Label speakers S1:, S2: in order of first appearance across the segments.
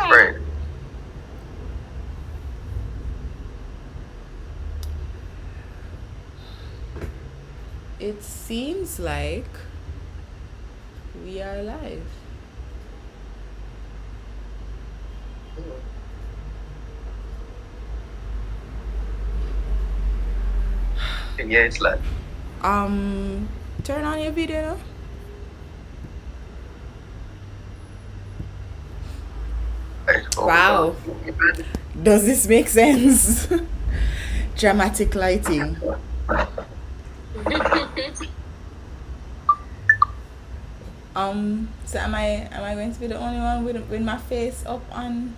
S1: friend.
S2: It seems like we are live.
S1: And yeah, it's like
S2: Turn on your video.
S1: hold on.
S2: Wow. Does this make sense? Dramatic lighting. So am I going to be the only one with my face up on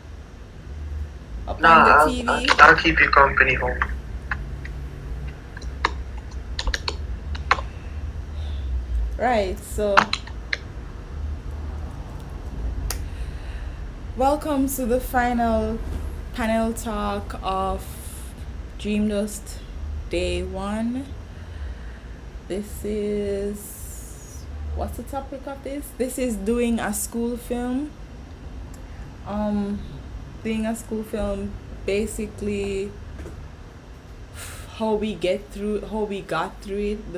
S2: the
S1: Nah,
S2: TV?
S1: I'll keep you company home.
S2: Right, so welcome to the final panel talk of Dream Dust Day 1. This is, what's the topic of this? This is doing a school film. Doing a school film, basically how we got through it.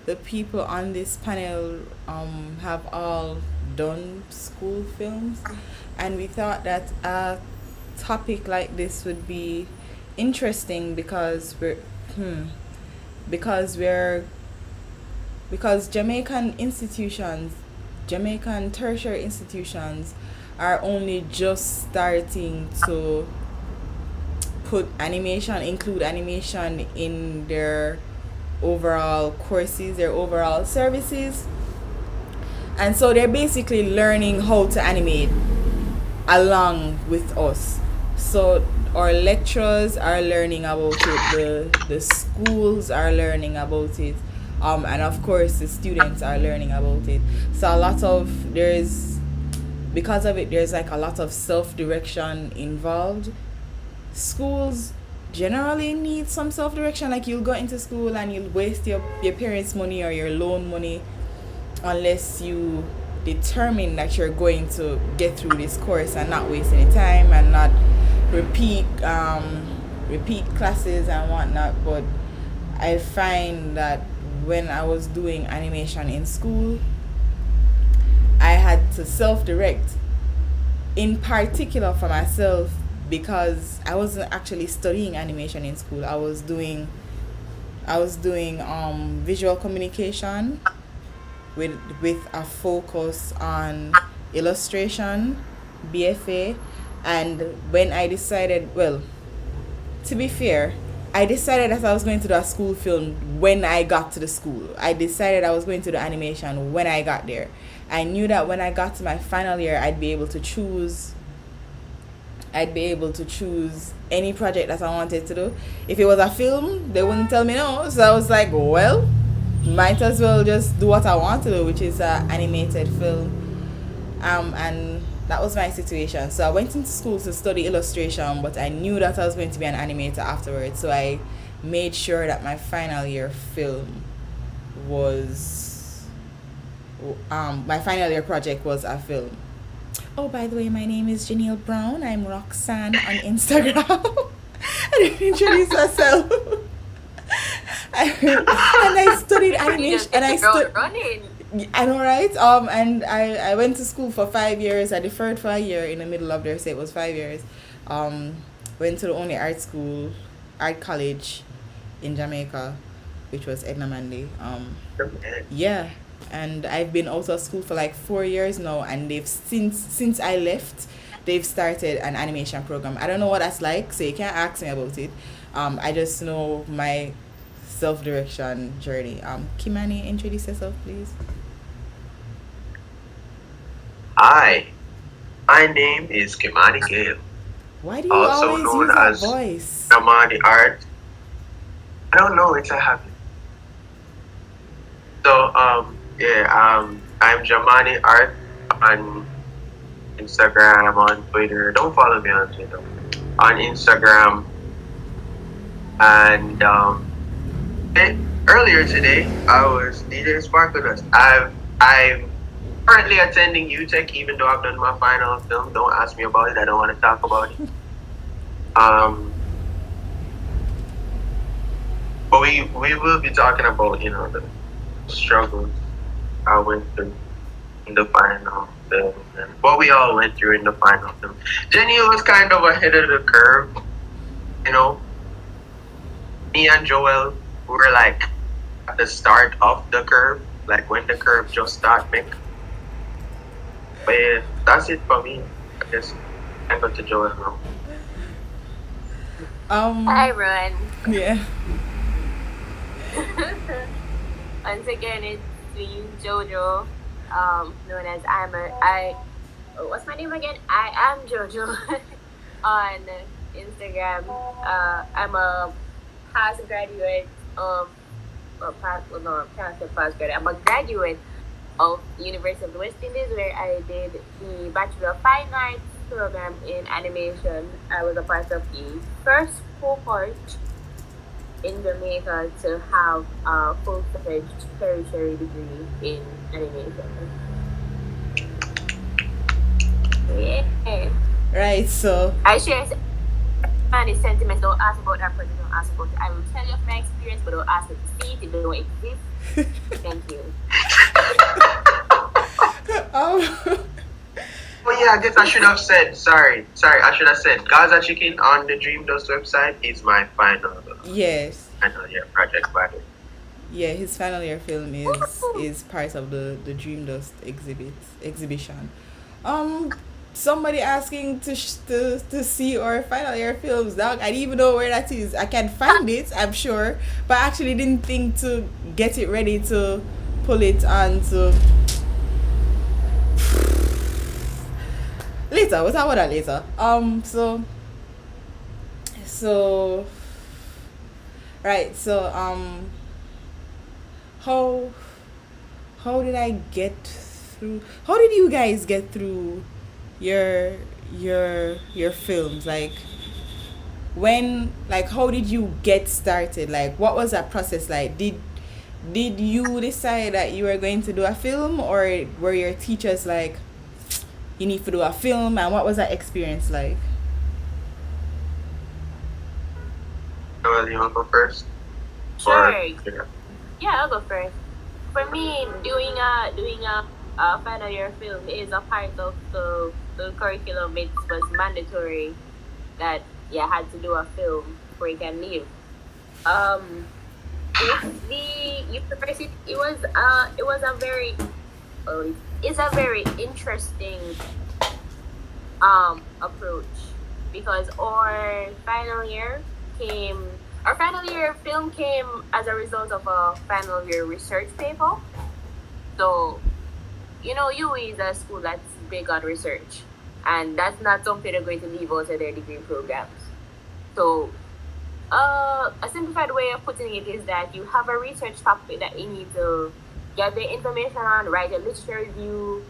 S2: The people on this panel have all done school films, and we thought that a topic like this would be interesting because Jamaican tertiary institutions are only just starting to include animation in their overall courses, their overall services. And so they're basically learning how to animate along with us. So our lecturers are learning about it, the schools are learning about it, and of course the students are learning about it. So because of it, there's like a lot of self-direction involved. Schools generally need some self-direction. Like, you'll go into school and you'll waste your parents' money or your loan money unless you determine that you're going to get through this course and not waste any time and not repeat classes and whatnot. But I find that when I was doing animation in school, I had to self-direct, in particular for myself, because I wasn't actually studying animation in school. I was doing visual communication with a focus on illustration, BFA. And when I decided, well, to be fair, I decided that I was going to do a school film when I got to the school. I decided I was going to do animation when I got there. I knew that when I got to my final year, I'd be able to choose any project that I wanted to do. If it was a film, they wouldn't tell me no. So I was like, well, might as well just do what I want to do, which is an animated film. And that was my situation. So I went into school to study illustration, but I knew that I was going to be an animator afterwards. So I made sure that my final year film was my final year project was a film. Oh, by the way, my name is Jenille Brown. I'm Roxanne on Instagram. I didn't introduce myself. And I studied animation. And I know, right? And I went to school for 5 years. I deferred for a year in the middle of there, so it was 5 years. Went to the only art college in Jamaica, which was Edna Manley. Yeah. And I've been out of school for like 4 years now, and they've since I left, they've started an animation program. I don't know what that's like, so you can't ask me about it. I just know my self-direction journey. Kimani, introduce yourself, please.
S1: Hi, my name is Kimani Gale,
S2: Why do you
S1: also
S2: always
S1: known
S2: use that
S1: as
S2: voice?
S1: Jamani Art. I don't know, it's a habit. So I'm Jamani Art on Instagram, on Twitter. Don't follow me on Twitter. On Instagram, and earlier today I was DJ Sparkle Dust. I've currently attending UTech, even though I've done my final film. Don't ask me about it. I don't want to talk about it. Um, but we will be talking about the struggles I went through in the final film and what we all went through in the final film. Jenny was kind of ahead of the curve, you know. Me and Joel were like at the start of the curve, like when the curve just start make. But yeah, that's it for me. I guess I got to Joel now.
S3: Hi,
S2: Um,
S3: everyone.
S2: yeah.
S3: Once again, it's me, Jojo, known as what's my name again? I am Jojo on Instagram. I'm a past graduate of, well, no, I can't say past graduate. I'm a graduate of University of the West Indies, where I did the Bachelor of Fine Arts program in animation. I was a part of the first cohort in Jamaica to have a full-fledged tertiary degree in animation. Yeah.
S2: Right. So
S3: I share his sentiments. Don't ask about that person. Don't ask about it. I will tell you of my experience, but don't ask me to see it. It don't exist. Thank you.
S2: um,
S1: Oh yeah, I guess I should have said. Sorry. I should have said Gaza Chicken on the Dream Dust website is my
S2: yes.
S1: final year project by the way.
S2: Yeah, his final year film is part of the Dream Dust exhibition. Um, somebody asking to see our final year films, dog. I didn't even know where that is. I can find it, I'm sure, but I actually didn't think to get it ready to pull it on to later. We'll talk about that later. So right. So how how did I get through? How did you guys get through your your films? Like when, like, how did you get started? Like what was that process like? Did you decide that you were going to do a film, or were your teachers like, you need to do a film, and what was that experience like?
S1: Well, you want to go first?
S3: Sure.
S1: Or
S3: Yeah, I'll go first. For me, doing a final year film is a part of the curriculum. It was mandatory that you had to do a film before you can leave. Um, with the university, it was a very it's a very interesting approach, because our final year film came as a result of a final year research paper. So UE is a school that's big on research, and that's not something they're going to leave out of their degree programs. So a simplified way of putting it is that you have a research topic that you need to gather information on, write a literature review,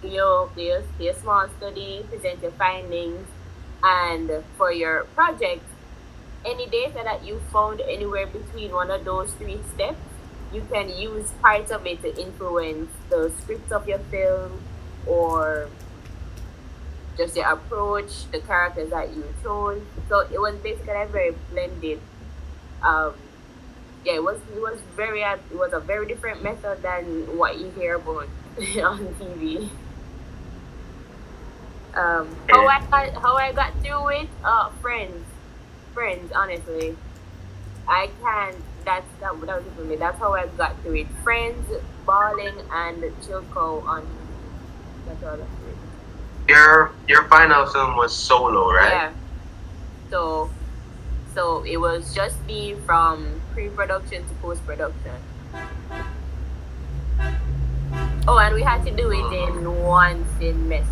S3: do your small study, present your findings, and for your project, any data that you found anywhere between one of those three steps, you can use parts of it to influence the script of your film, or just the approach, the characters that you chose. So it was basically a very blended. Um, yeah, it was a very different method than what you hear about on TV. How I got through it? Friends. Honestly, I can't. That was it for me. That's how I got through it. Friends, balling, and chill cow on. That's all. That's it.
S1: your final film was solo, right?
S3: Yeah. So it was just me from pre-production to post-production. Oh, and we had to do it in one semester.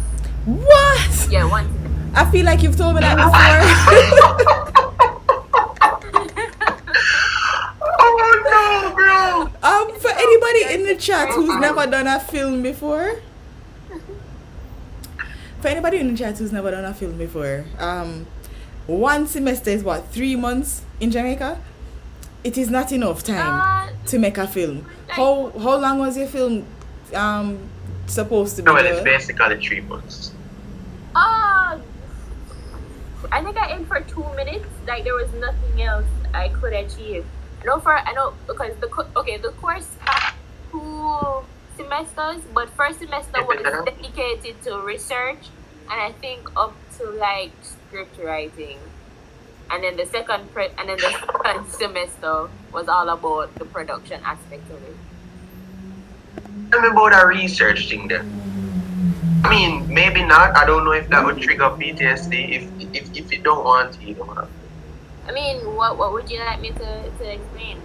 S2: What?
S3: Yeah, one semester.
S2: I feel like you've told me that before.
S1: Oh no, bro!
S2: For anybody in the chat who's never done a film before, one semester is what, 3 months in Jamaica? It is not enough time to make a film.
S3: Like,
S2: How long was your film supposed to be,
S1: Well, it's
S2: Joel?
S1: basically 3 months.
S3: Uh, I think I aimed for 2 minutes. Like there was nothing else I could achieve. I know because the course had 2 semesters, but first semester was dedicated to research, and I think up to like script writing, and then the second semester was all about the production aspect of it.
S1: Tell me about that research thing then. I mean, maybe not. I don't know if that would trigger PTSD. If you don't want to, you don't have to.
S3: I mean, what would you like me to explain?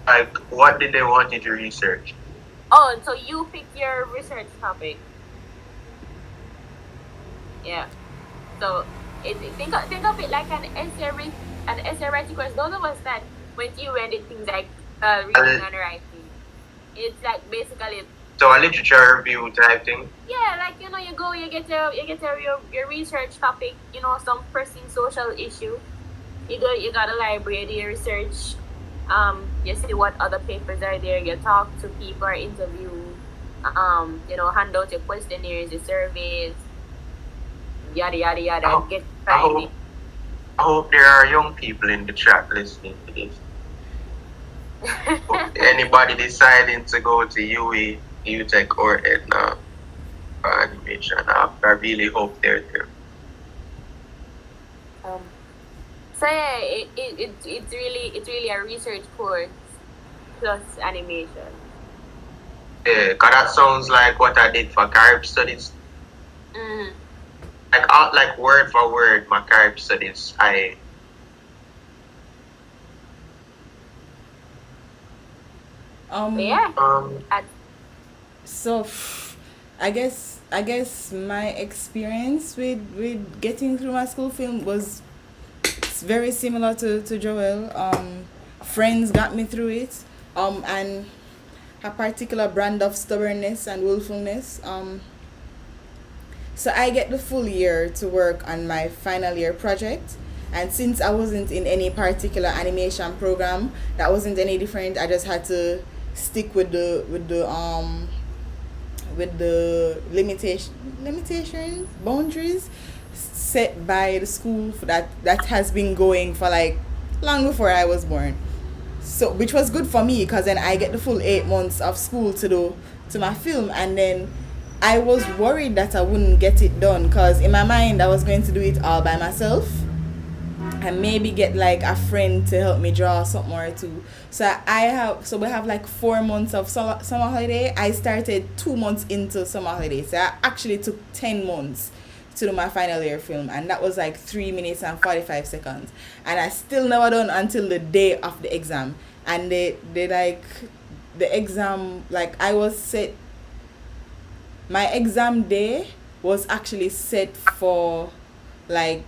S1: Like, what did they want you to research?
S3: Oh, so you picked your research topic. Yeah. So think of it like an essay writing course. Those of us that went to UA did things like reading and writing. It's like basically
S1: So a literature review type thing.
S3: yeah, like you go, you get your research topic, some pressing social issue. You got a library, do your research. You see what other papers are there. You talk to people or interview. Hand out your questionnaires, your surveys, yada yada yada.
S1: Oh,
S3: Get
S1: I hope there are young people in the chat listening to this. Anybody deciding to go to UE, UTech or Edna for animation, I really hope they're there.
S3: So yeah, it's really a research course plus animation.
S1: Yeah, cause that sounds like what I did for Carib studies.
S3: Mm.
S1: Like word for word, my Carib studies.
S3: Yeah.
S2: So, I guess my experience with getting through my school film was very similar to Joel. Friends got me through it. And a particular brand of stubbornness and willfulness. So I get the full year to work on my final year project. And since I wasn't in any particular animation program, that wasn't any different. I just had to stick with the limitations boundaries set by the school that has been going for like long before I was born. So which was good for me because then I get the full 8 months of school to my film, and then I was worried that I wouldn't get it done because in my mind I was going to do it all by myself and maybe get like a friend to help me draw something or two. So we have like 4 months of summer holiday. I started 2 months into summer holiday, so I actually took 10 months to do my final year film, and that was like 3 minutes and 45 seconds, and I still never done until the day of the exam. And they like the exam, like I was set, my exam day was actually set for like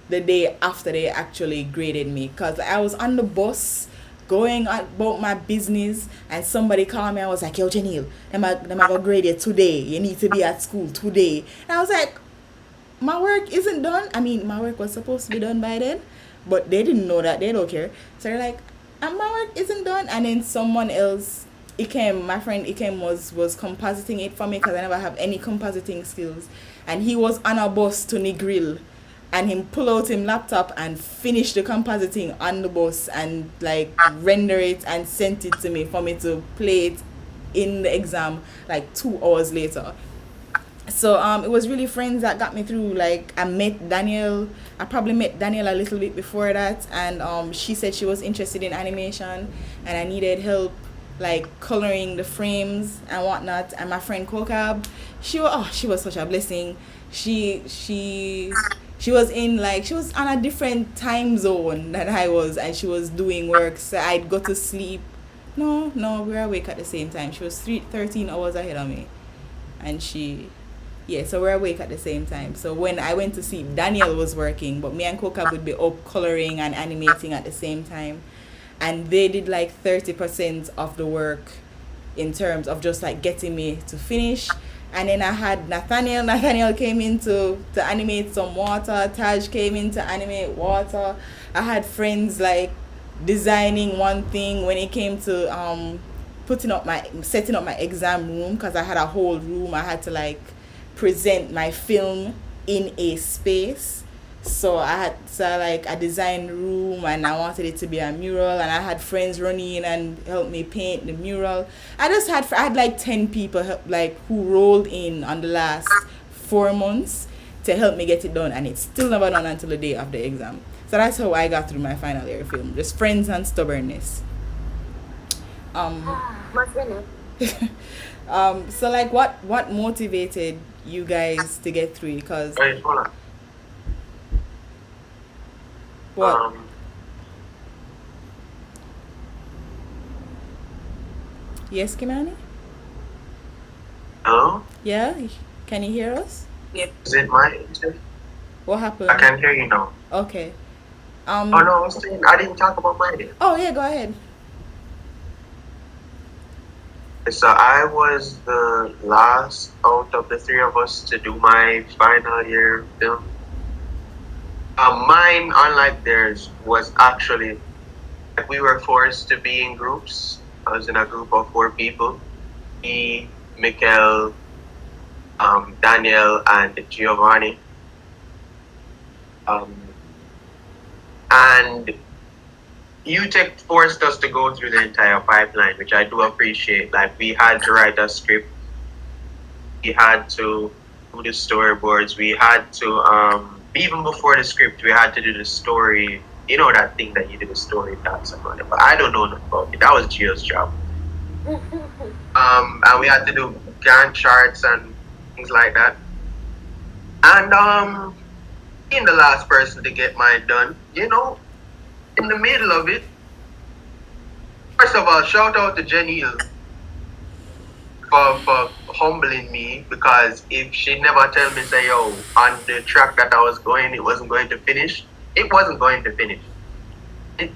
S2: the day after they actually graded me, because I was on the bus going about my business and somebody called me. I was like, yo Jenille, them are gonna grade you today, you need to be at school today. And I was like, my work isn't done. I mean, my work was supposed to be done by then, but they didn't know that. They don't care. So they're like, and my work isn't done. And then someone else, my friend Ikem was compositing it for me because I never have any compositing skills. And he was on a bus to Negril, and him pull out him laptop and finish the compositing on the bus and like render it and sent it to me for me to play it in the exam like 2 hours later. So it was really friends that got me through. Like I probably met Danielle a little bit before that, and she said she was interested in animation and I needed help like coloring the frames and whatnot. And my friend Kokab, she was such a blessing. She was she was on a different time zone than I was, and she was doing work, so I'd go to sleep. No, we were awake at the same time. She was 13 hours ahead of me, and so we're awake at the same time. So when I went to sleep, Daniel was working, but me and Coca would be up coloring and animating at the same time. And they did like 30% of the work in terms of just like getting me to finish. And then I had Nathaniel. Nathaniel came in to animate some water. Taj came in to animate water. I had friends like designing one thing when it came to setting up my exam room, because I had a whole room. I had to like present my film in a space. So I designed room, and I wanted it to be a mural, and I had friends running in and help me paint the mural. I had like 10 people like who rolled in on the last 4 months to help me get it done, and it's still never done until the day of the exam. So that's how I got through my final year film. Just friends and stubbornness. Um,
S3: Must be it.
S2: so like what motivated you guys to get through it? Because
S1: Wait, hold on.
S2: what?
S1: Um,
S2: Yes, Kimani?
S1: hello?
S2: Yeah? Can you hear us?
S3: Yeah.
S1: Is it my internet?
S2: What
S1: I
S2: happened?
S1: can hear you now.
S2: Okay.
S1: Oh no, I was saying I didn't talk about mine yet.
S2: Oh yeah, go ahead.
S1: So I was the last out of the three of us to do my final year film. Mine, unlike theirs, was actually like we were forced to be in groups. I was in a group of 4 people: me, Meikle, Daniel, and Giovanni. Um, and UTech forced us to go through the entire pipeline, which I do appreciate. Like we had to write a script, we had to do the storyboards, we had to even before the script, we had to do the story. You know that thing that you do the story docs about it, but I don't know enough about it. That was Gio's job. And we had to do Gantt charts and things like that. And being the last person to get mine done, you know, in the middle of it. First of all, shout out to Jenille for humbling me, because if she never tell me say, yo, on the track that I was going, it wasn't going to finish. It wasn't going to finish. It,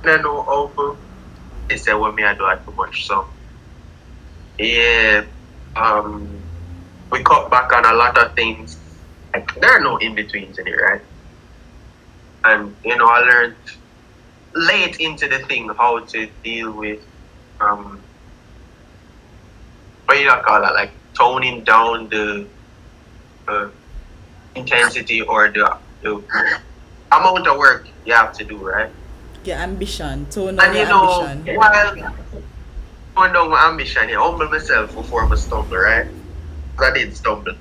S1: I know over. They said what me I do it too much. So yeah, we cut back on a lot of things. Like, there are no in betweens in it, right? And you know, I learned late into the thing how to deal with what you call that, like toning down the intensity or the amount of work you have to do, right?
S2: Your ambition. Tone
S1: And
S2: down
S1: you
S2: your
S1: know,
S2: ambition.
S1: while going down my ambition, I humble myself before I stumble, right? 'Cause I did stumble.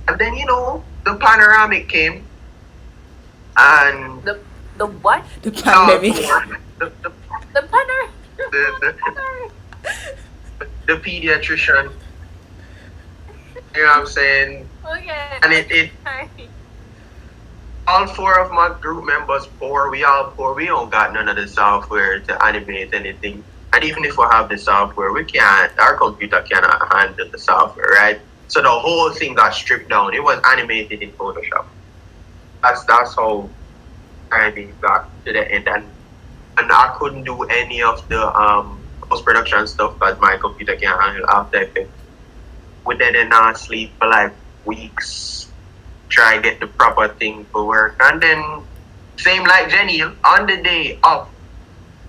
S1: And then you know, the panoramic came, and
S3: The what?
S2: The pandemic.
S1: the,
S3: The punter.
S1: the, the pediatrician, you know what I'm saying?
S3: Okay.
S1: And it all 4 of my group members poor. We all poor. We don't got none of the software to animate anything. And even if we have the software, we can't. Our computer cannot handle the software, right? So the whole thing got stripped down. It was animated in Photoshop. That's how I got to the end, and I couldn't do any of the post production stuff because my computer can't handle After Effects. We didn't sleep for like weeks, try and get the proper thing to work, and then same like Jenille, on the day of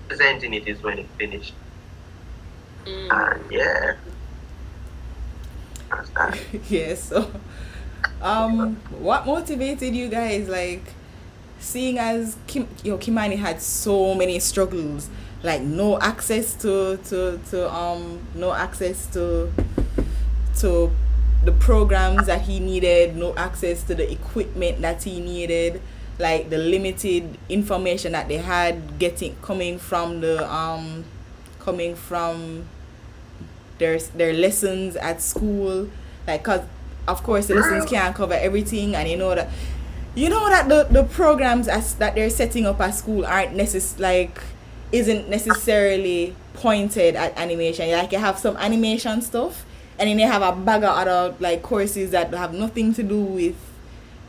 S1: presenting it is when it finished. And yeah, that's that.
S2: Yeah, so what motivated you guys, like seeing as Kimani had so many struggles, like no access to the programs that he needed, no access to the equipment that he needed, like the limited information that they had coming from their lessons at school, like, cause of course the lessons can't cover everything, and you know that the programs that they're setting up at school isn't necessarily pointed at animation. Like, you have some animation stuff, and then they have a bag of other like courses that have nothing to do with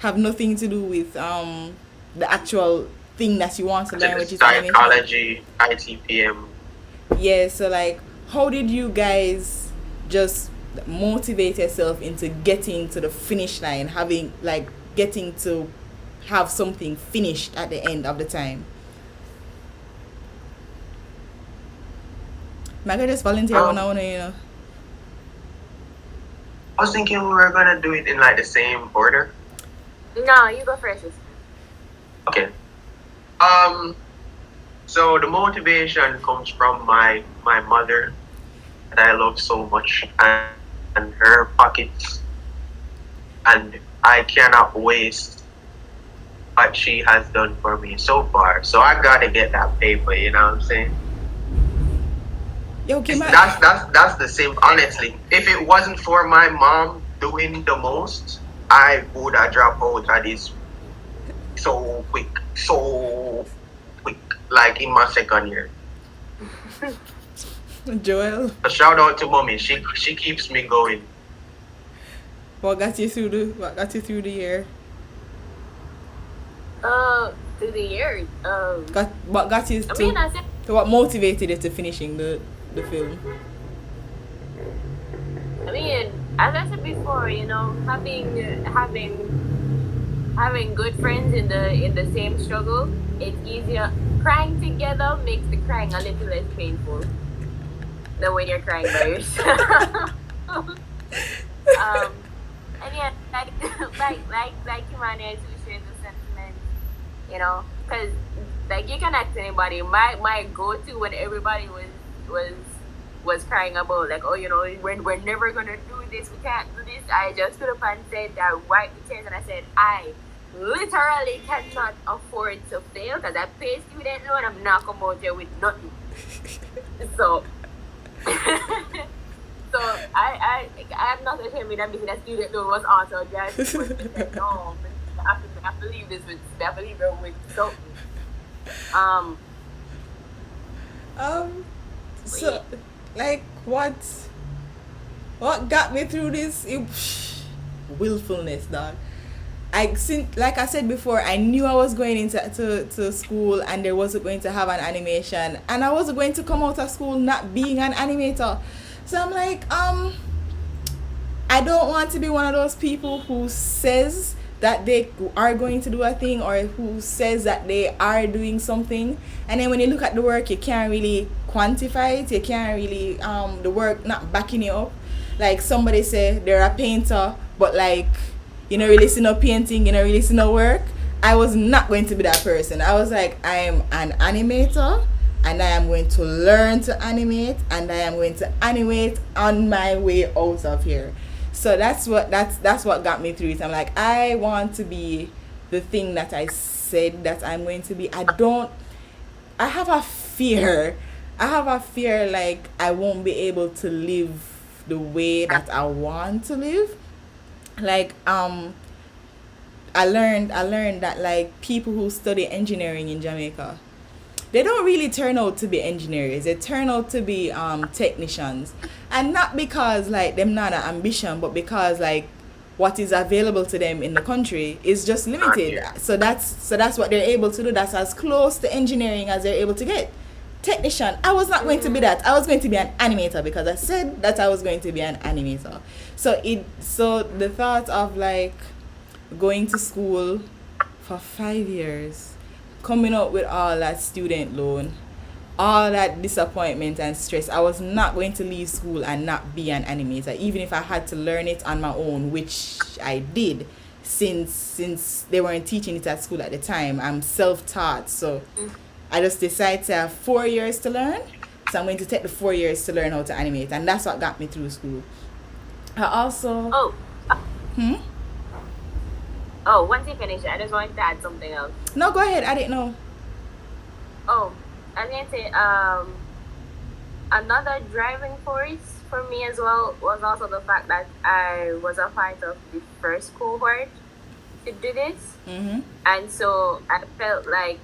S2: the actual thing that you want to learn, which is animation.
S1: Psychology, ITPM.
S2: Yeah, so like, how did you guys just motivate yourself into getting to the finish line, getting to have something finished at the end of the time? I can just volunteer when I
S1: Um,
S2: wanna, you know.
S1: I was thinking we were gonna do it in like the same order.
S3: No, you go first.
S1: Okay. Um. So the motivation comes from my mother that I love so much, and her pockets, and I cannot waste what she has done for me so far. So I gotta get that paper. You know what I'm saying?
S2: Yo, okay, man.
S1: That's the same. Honestly, if it wasn't for my mom doing the most, I would have dropped out of this so quick, like in my second year.
S2: Joel,
S1: A shout out to mommy. She keeps me going.
S2: what got you through the year?
S3: Through the years.
S2: What got you
S3: I mean,
S2: to
S3: I said,
S2: what motivated you to finishing the film?
S3: I mean, as I said before, having good friends in the same struggle, it's easier. Crying together makes the crying a little less painful than when you're crying by yourself. And yeah, like Emmanuel to share the sentiment, because like you can ask anybody. My go-to when everybody was was crying about like, oh, we're never gonna do this, we can't do this. I just stood up and said, I wiped the tears and I said, I literally cannot afford to fail because I pay student loan. I'm not coming out here with nothing. So, so I'm not ashamed that because that student loan was also just no. I have to leave this with something. Um,
S2: So, like, what got me through this? Willfulness, dog. Like I said before, I knew I was going into to school and there wasn't going to have an animation, and I wasn't going to come out of school not being an animator. So I'm like, I don't want to be one of those people who says that they are going to do a thing or who says that they are doing something, and then when you look at the work, you can't really quantify it. You can't really the work not backing you up. Like somebody say they're a painter, but like you know really see no painting, you know really see no work. I was not going to be that person. I was like, I am an animator and I am going to learn to animate and I am going to animate on my way out of here. So that's what got me through it. I'm like, I want to be the thing that I said that I'm going to be. I have a fear. Like I won't be able to live the way that I want to live. Like I learned that like people who study engineering in Jamaica, they don't really turn out to be engineers. They turn out to be technicians, and not because like them not an ambition, but because like what is available to them in the country is just limited. So that's what they're able to do. That's as close to engineering as they're able to get. Technician. I was not going to be that. I was going to be an animator because I said that I was going to be an animator. So the thought of like going to school for 5 years, coming up with all that student loan, all that disappointment and stress, I was not going to leave school and not be an animator, even if I had to learn it on my own, which I did since they weren't teaching it at school at the time. I'm self-taught, so I just decided to have 4 years to learn. So I'm going to take the 4 years to learn how to animate, and that's what got me through school. I also...
S3: Once you finish, I just wanted to add something else.
S2: No, go ahead. I didn't know.
S3: Oh, I was going to say, another driving force for me as well was also the fact that I was a part of the first cohort to do this.
S2: Mm-hmm.
S3: And so I felt like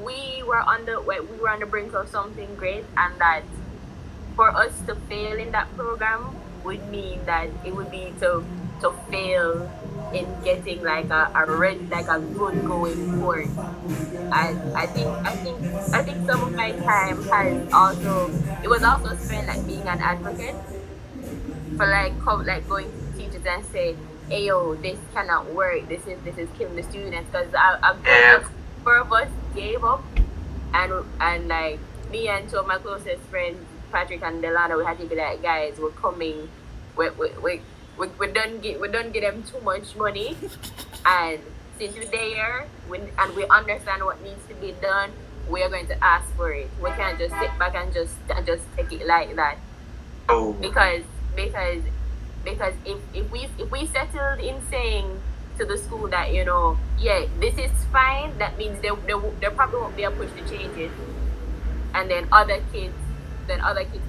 S3: we were on the brink of something great, and that for us to fail in that program would mean that it would be to fail in getting like a good going course. And I think some of my time was also spent like being an advocate for like going to teachers and say, hey yo, this cannot work, this is killing the students, because a good four of us gave up and like me and two of my closest friends, Patrick and Delano, we had to be like, guys, we're coming. We don't get them too much money, and since we're there, and we understand what needs to be done, we are going to ask for it. We can't just sit back and just take it like that.
S1: Oh,
S3: Because because because if we settled in saying to the school that, yeah, this is fine, that means they probably won't be able to push the changes, and then other kids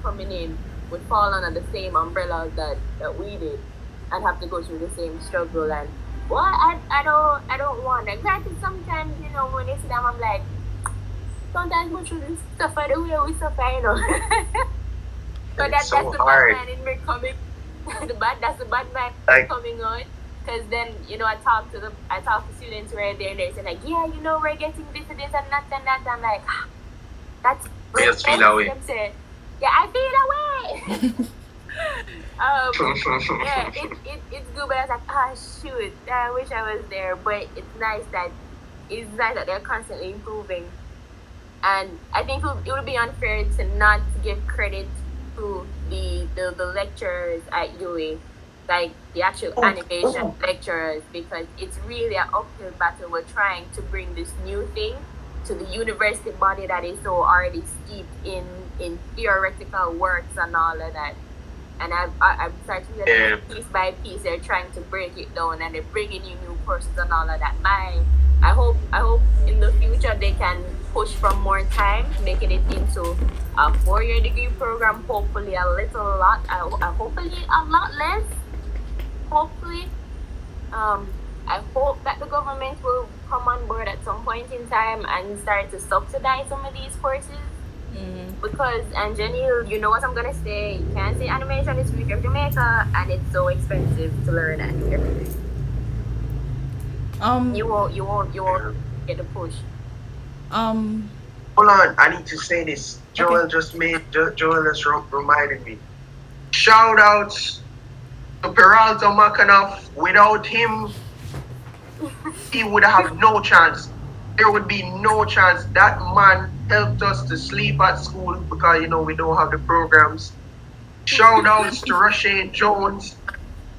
S3: coming in would fall under the same umbrella that we did, and have to go through the same struggle. And well, I don't want that. Granted, sometimes, when they sit down, I'm like, sometimes we shouldn't suffer the way we suffer. So
S1: it's
S3: that's
S1: so
S3: the
S1: hard.
S3: bad man in me coming. That's the bad man
S1: Like,
S3: coming on. Because then, I talk to students who are there, and they're saying like, yeah, we're getting this and this and that and that. I'm like, that's
S1: we just feel that way.
S3: Them say, yeah, I feel that way. Yeah, it's good, but I was like, shoot, I wish I was there. But it's nice that they're constantly improving. And I think it would be unfair to not give credit to the lecturers at UE, like the actual animation lecturers, because it's really an uphill battle. We're trying to bring this new thing to the university body that is so already steeped in theoretical works and all of that. And I've started to
S1: Yeah.
S3: piece by piece, they're trying to break it down, and they're bringing you new courses and all of that. I hope in the future they can push from more time, making it into a 4-year degree program. Hopefully hopefully a lot less. Hopefully, I hope that the government will come on board at some point in time and start to subsidize some of these courses. Because, and Jenille, you know what I'm gonna say, you can't say animation is future of Jamaica, and it's so expensive to learn and everything. You won't get a push.
S2: Um,
S1: Hold on, I need to say this. Joelle just reminded me. Shout outs to Peralta Makanoff. Without him, he would have no chance. There would be no chance. That man helped us to sleep at school because, we don't have the programs. Shout outs to Rashane Jones.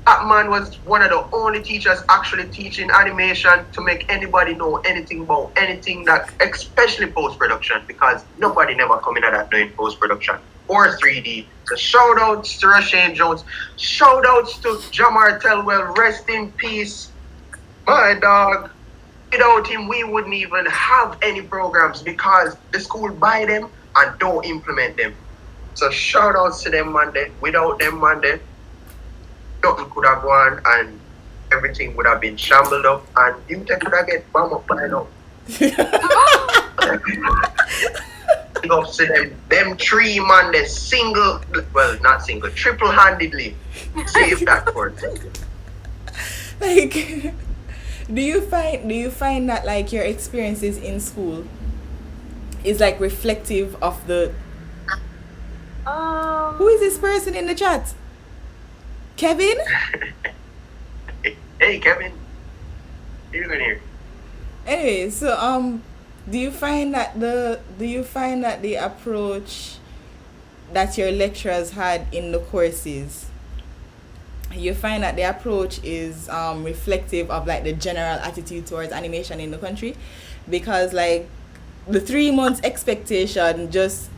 S1: That man was one of the only teachers actually teaching animation to make anybody know anything about anything that, especially post-production, because nobody never come in at that knowing post-production or 3D. So shout outs to Rashane Jones. Shout outs to Jamar Telwell. Rest in peace. My dog. Without him, we wouldn't even have any programs because the school buy them and don't implement them. So shout outs to them, man. Without them, man, nothing could have gone and everything would have been shambled up and you could have get bomb up by now. Big ups to them three, man, triple-handedly saved that for a second.
S2: like, do you find that like your experiences in school is like reflective of the who is this person in the chat? Kevin?
S1: Hey Kevin, what are you doing here?
S2: Anyway, so do you find that the approach that your lecturers had in the courses, you find that the approach is reflective of like the general attitude towards animation in the country? Because like the 3 months expectation is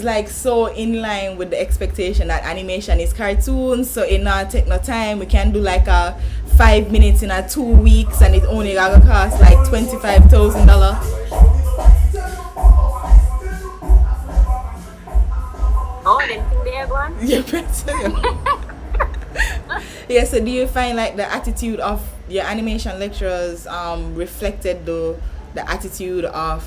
S2: like so in line with the expectation that animation is cartoons, so it not take no time. We can do like a 5 minutes in a 2 weeks and it only gonna cost like $25,000.
S3: Oh, them thing there, one?
S2: Yeah, so do you find like the attitude of your animation lecturers reflected the attitude of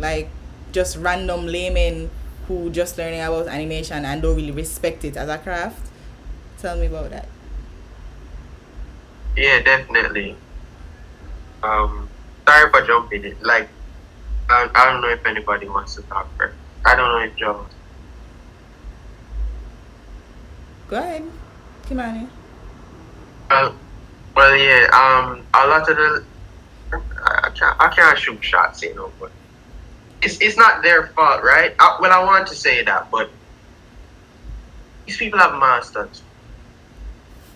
S2: like just random laymen who just learning about animation and don't really respect it as a craft? Tell me about that.
S1: Yeah, definitely. Sorry for jumping in. Like, I don't know if anybody wants to talk first. I don't know if Joe.
S2: Go ahead, Kimani.
S1: Well, yeah. A lot of the I can't shoot shots, but it's not their fault, right? Well, I want to say that, but these people have masters.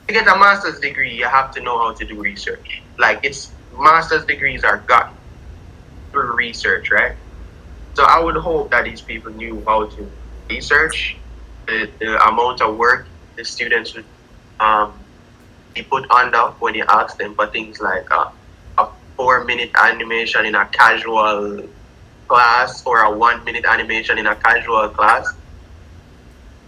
S1: To get a master's degree, you have to know how to do research. Like it's master's degrees are got through research, right? So I would hope that these people knew how to research the amount of work the students would um, be put under when you ask them for things like a 4 minute animation in a casual class or a 1 minute animation in a casual class.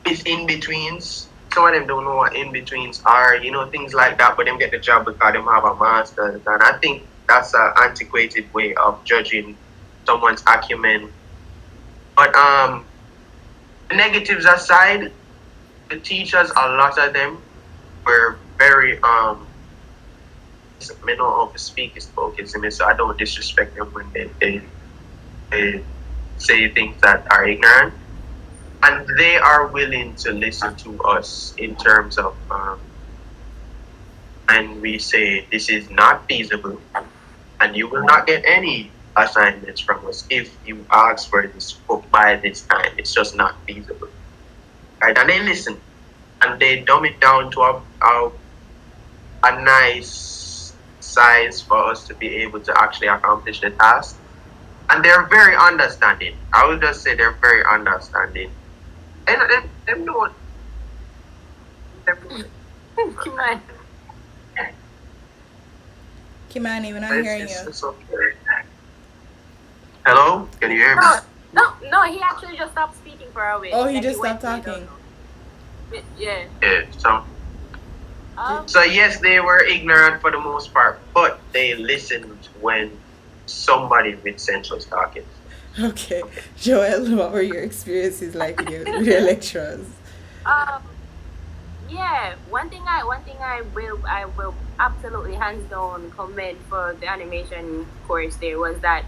S1: It's in betweens. Some of them don't know what in betweens are, things like that, but them get the job because them have a master's. And I think that's an antiquated way of judging someone's acumen. But the negatives aside, the teachers, a lot of them were very I don't know speak is spoken to me, so I don't disrespect them when they say things that are ignorant. And they are willing to listen to us in terms of and we say this is not feasible and you will not get any assignments from us if you ask for this book by this time. It's just not feasible. Right? And they listen and they dumb it down to a nice size for us to be able to actually accomplish the task. And they're very understanding. I would just say they're very understanding. And them don't.
S3: Come on.
S2: Kimani, we're not hearing you.
S1: It's okay. Hello? Can you hear me?
S3: No, he actually just stopped speaking for a bit.
S2: Oh, he
S3: Like,
S2: just
S3: went
S2: stopped
S3: to the-
S2: talking.
S3: Yeah.
S1: Yeah.
S3: Um,
S1: So yes, they were ignorant for the most part, but they listened when somebody with sense was talking.
S2: Okay. Joelle, what were your experiences like with your lecturers?
S3: um, yeah. One thing I will absolutely hands down commend for the animation course there was that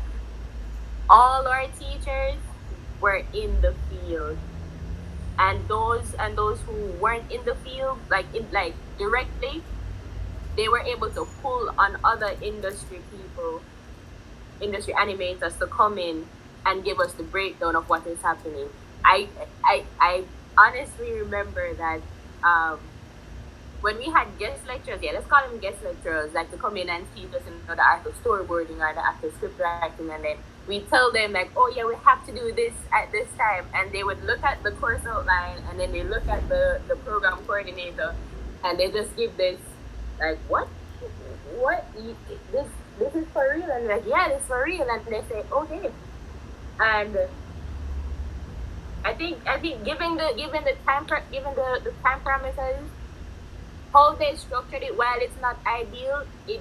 S3: all our teachers were in the field, and those who weren't in the field, like directly, they were able to pull on other industry animators to come in and give us the breakdown of what is happening. I honestly remember that when we had guest lecturers, yeah, let's call them guest lecturers, like to come in and teach us, the art of storyboarding or the art of script writing, and then we tell them like, oh yeah, we have to do this at this time, and they would look at the course outline, and then they look at the program coordinator, and they just give this like, what this is for real, and like, yeah, this is for real, and they say okay, and I think given the time parameters, how they structured it, while it's not ideal, it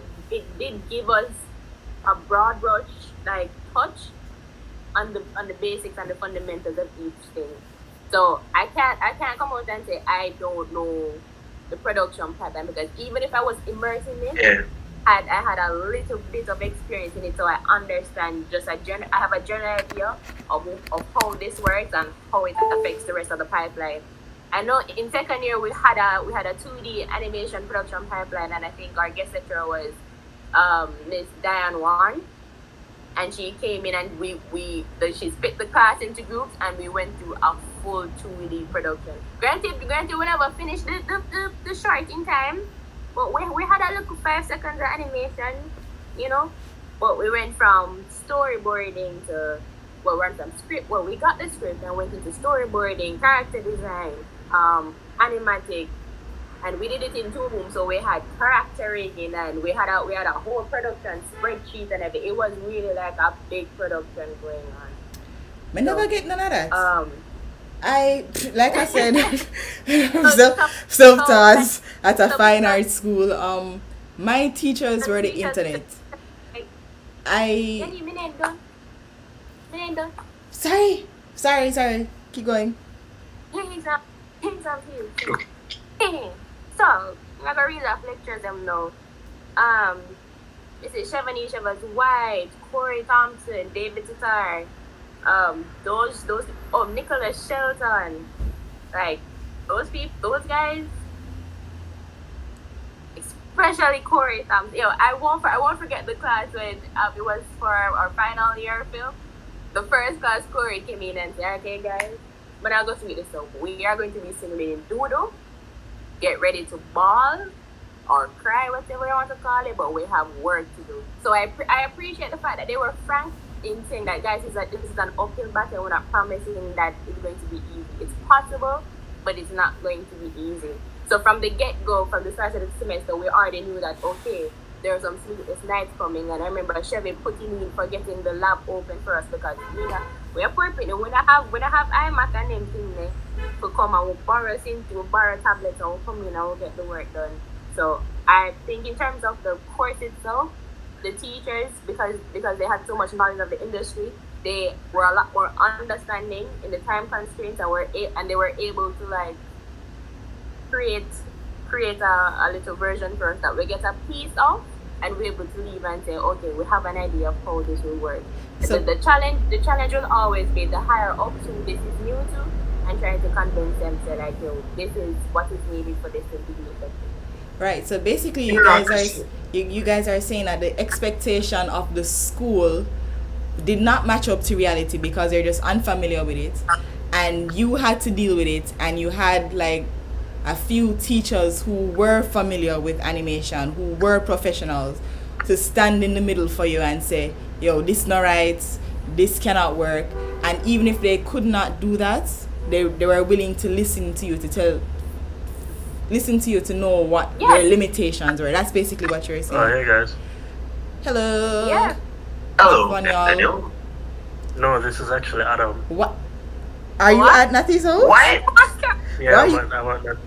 S3: did give us a broad brush like touch on the basics and the fundamentals of each thing. So I can't come out and say I don't know the production pattern, because even if I was immersed in it,
S1: Yeah.
S3: I had a little bit of experience in it, so I understand I have a general idea of how this works and how it affects the rest of the pipeline. I know in second year we had a 2D animation production pipeline, and I think our guest lecturer was Miss Diane Warren, and she came in and she split the class into groups, and we went through a full 2D production. Granted, we never finished the short in time, but we had a little 5 seconds of animation, But we went from storyboarding to, well, we went from script. Well, we got the script and went into storyboarding, character design, animatic, and we did it in 2 rooms. So we had character rigging, and we had a whole production spreadsheet and everything. It was really like a big production going on.
S2: I never get none of that. Like I said, self-taught at a fine arts school. My teachers were the internet. Sorry. Keep going.
S3: So, I'm gonna read off lectures them now. This is Chevany Chevas White, Corey Thompson, David Tatar, Nicholas Shelton, like those guys especially Corey Thompson. I won't forget the class when it was for our final year film. The first class, Corey came in and said, "Okay, guys, when I go to meet this up, we are going to be simulating doodle. Get ready to ball or cry, whatever you want to call it, but we have work to do." So I appreciate the fact that they were frank in saying that, guys, this is an uphill battle. We're not promising that it's going to be easy. It's possible, but it's not going to be easy. So from the get-go, from the start of the semester, we already knew that, okay, there are some sleepless nights coming. And I remember Chevy putting in for getting the lab open for us because we're poor people. We don't have iMac and them things there to come and we'll borrow tablets and we'll come in and we'll get the work done. So I think in terms of the course itself, the teachers, because they had so much knowledge of the industry, they were a lot more understanding in the time constraints and they were able to like create a little version for us that we get a piece of and we're able to leave and say, okay, we have an idea of how this will work. So the challenge will always be the higher ups who this is new to and trying to convince them to like, yo, this is what is needed for this to be effective.
S2: Right. So basically, you guys are saying that the expectation of the school did not match up to reality because they're just unfamiliar with it, and you had to deal with it, and you had like a few teachers who were familiar with animation, who were professionals, to stand in the middle for you and say, yo, this not right, this cannot work. And even if they could not do that, they were willing to listen to you to know what your limitations were. That's basically what you're saying.
S4: Oh, hey guys.
S2: Hello.
S3: Yeah.
S1: Hello,
S2: Fun, y'all.
S1: Daniel.
S4: No, this is actually Adam.
S2: What? Are you at Natty's house?
S1: What?
S4: Yeah,
S2: Why
S4: I want that.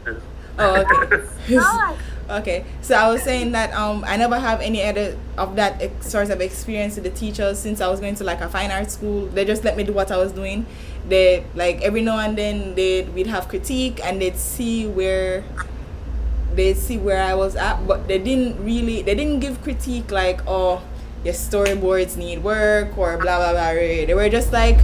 S2: Oh, okay.
S3: God.
S2: Okay, so I was saying that I never have any other of that sort of experience with the teachers since I was going to like a fine art school. They just let me do what I was doing. They like every now and then we'd have critique and they'd see where I was at, but they didn't give critique like, oh, your storyboards need work or blah blah blah. They were just like,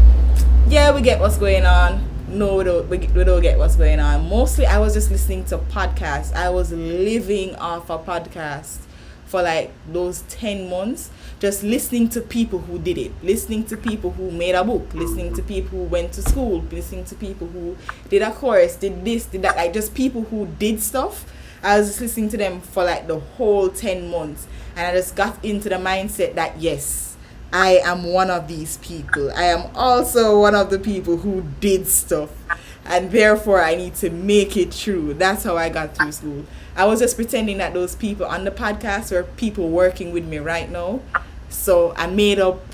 S2: yeah, we get what's going on. No, we don't get what's going on. Mostly I was just listening to podcasts. I was living off a podcast for like those 10 months, just listening to people who did it, listening to people who made a book, listening to people who went to school, listening to people who did a course, did this, did that, like just people who did stuff. I was just listening to them for like the whole 10 months, and I just got into the mindset that yes, I am one of these people. I am also one of the people who did stuff, and therefore I need to make it true. That's how I got through school. I was just pretending that those people on the podcast were people working with me right now. So I made up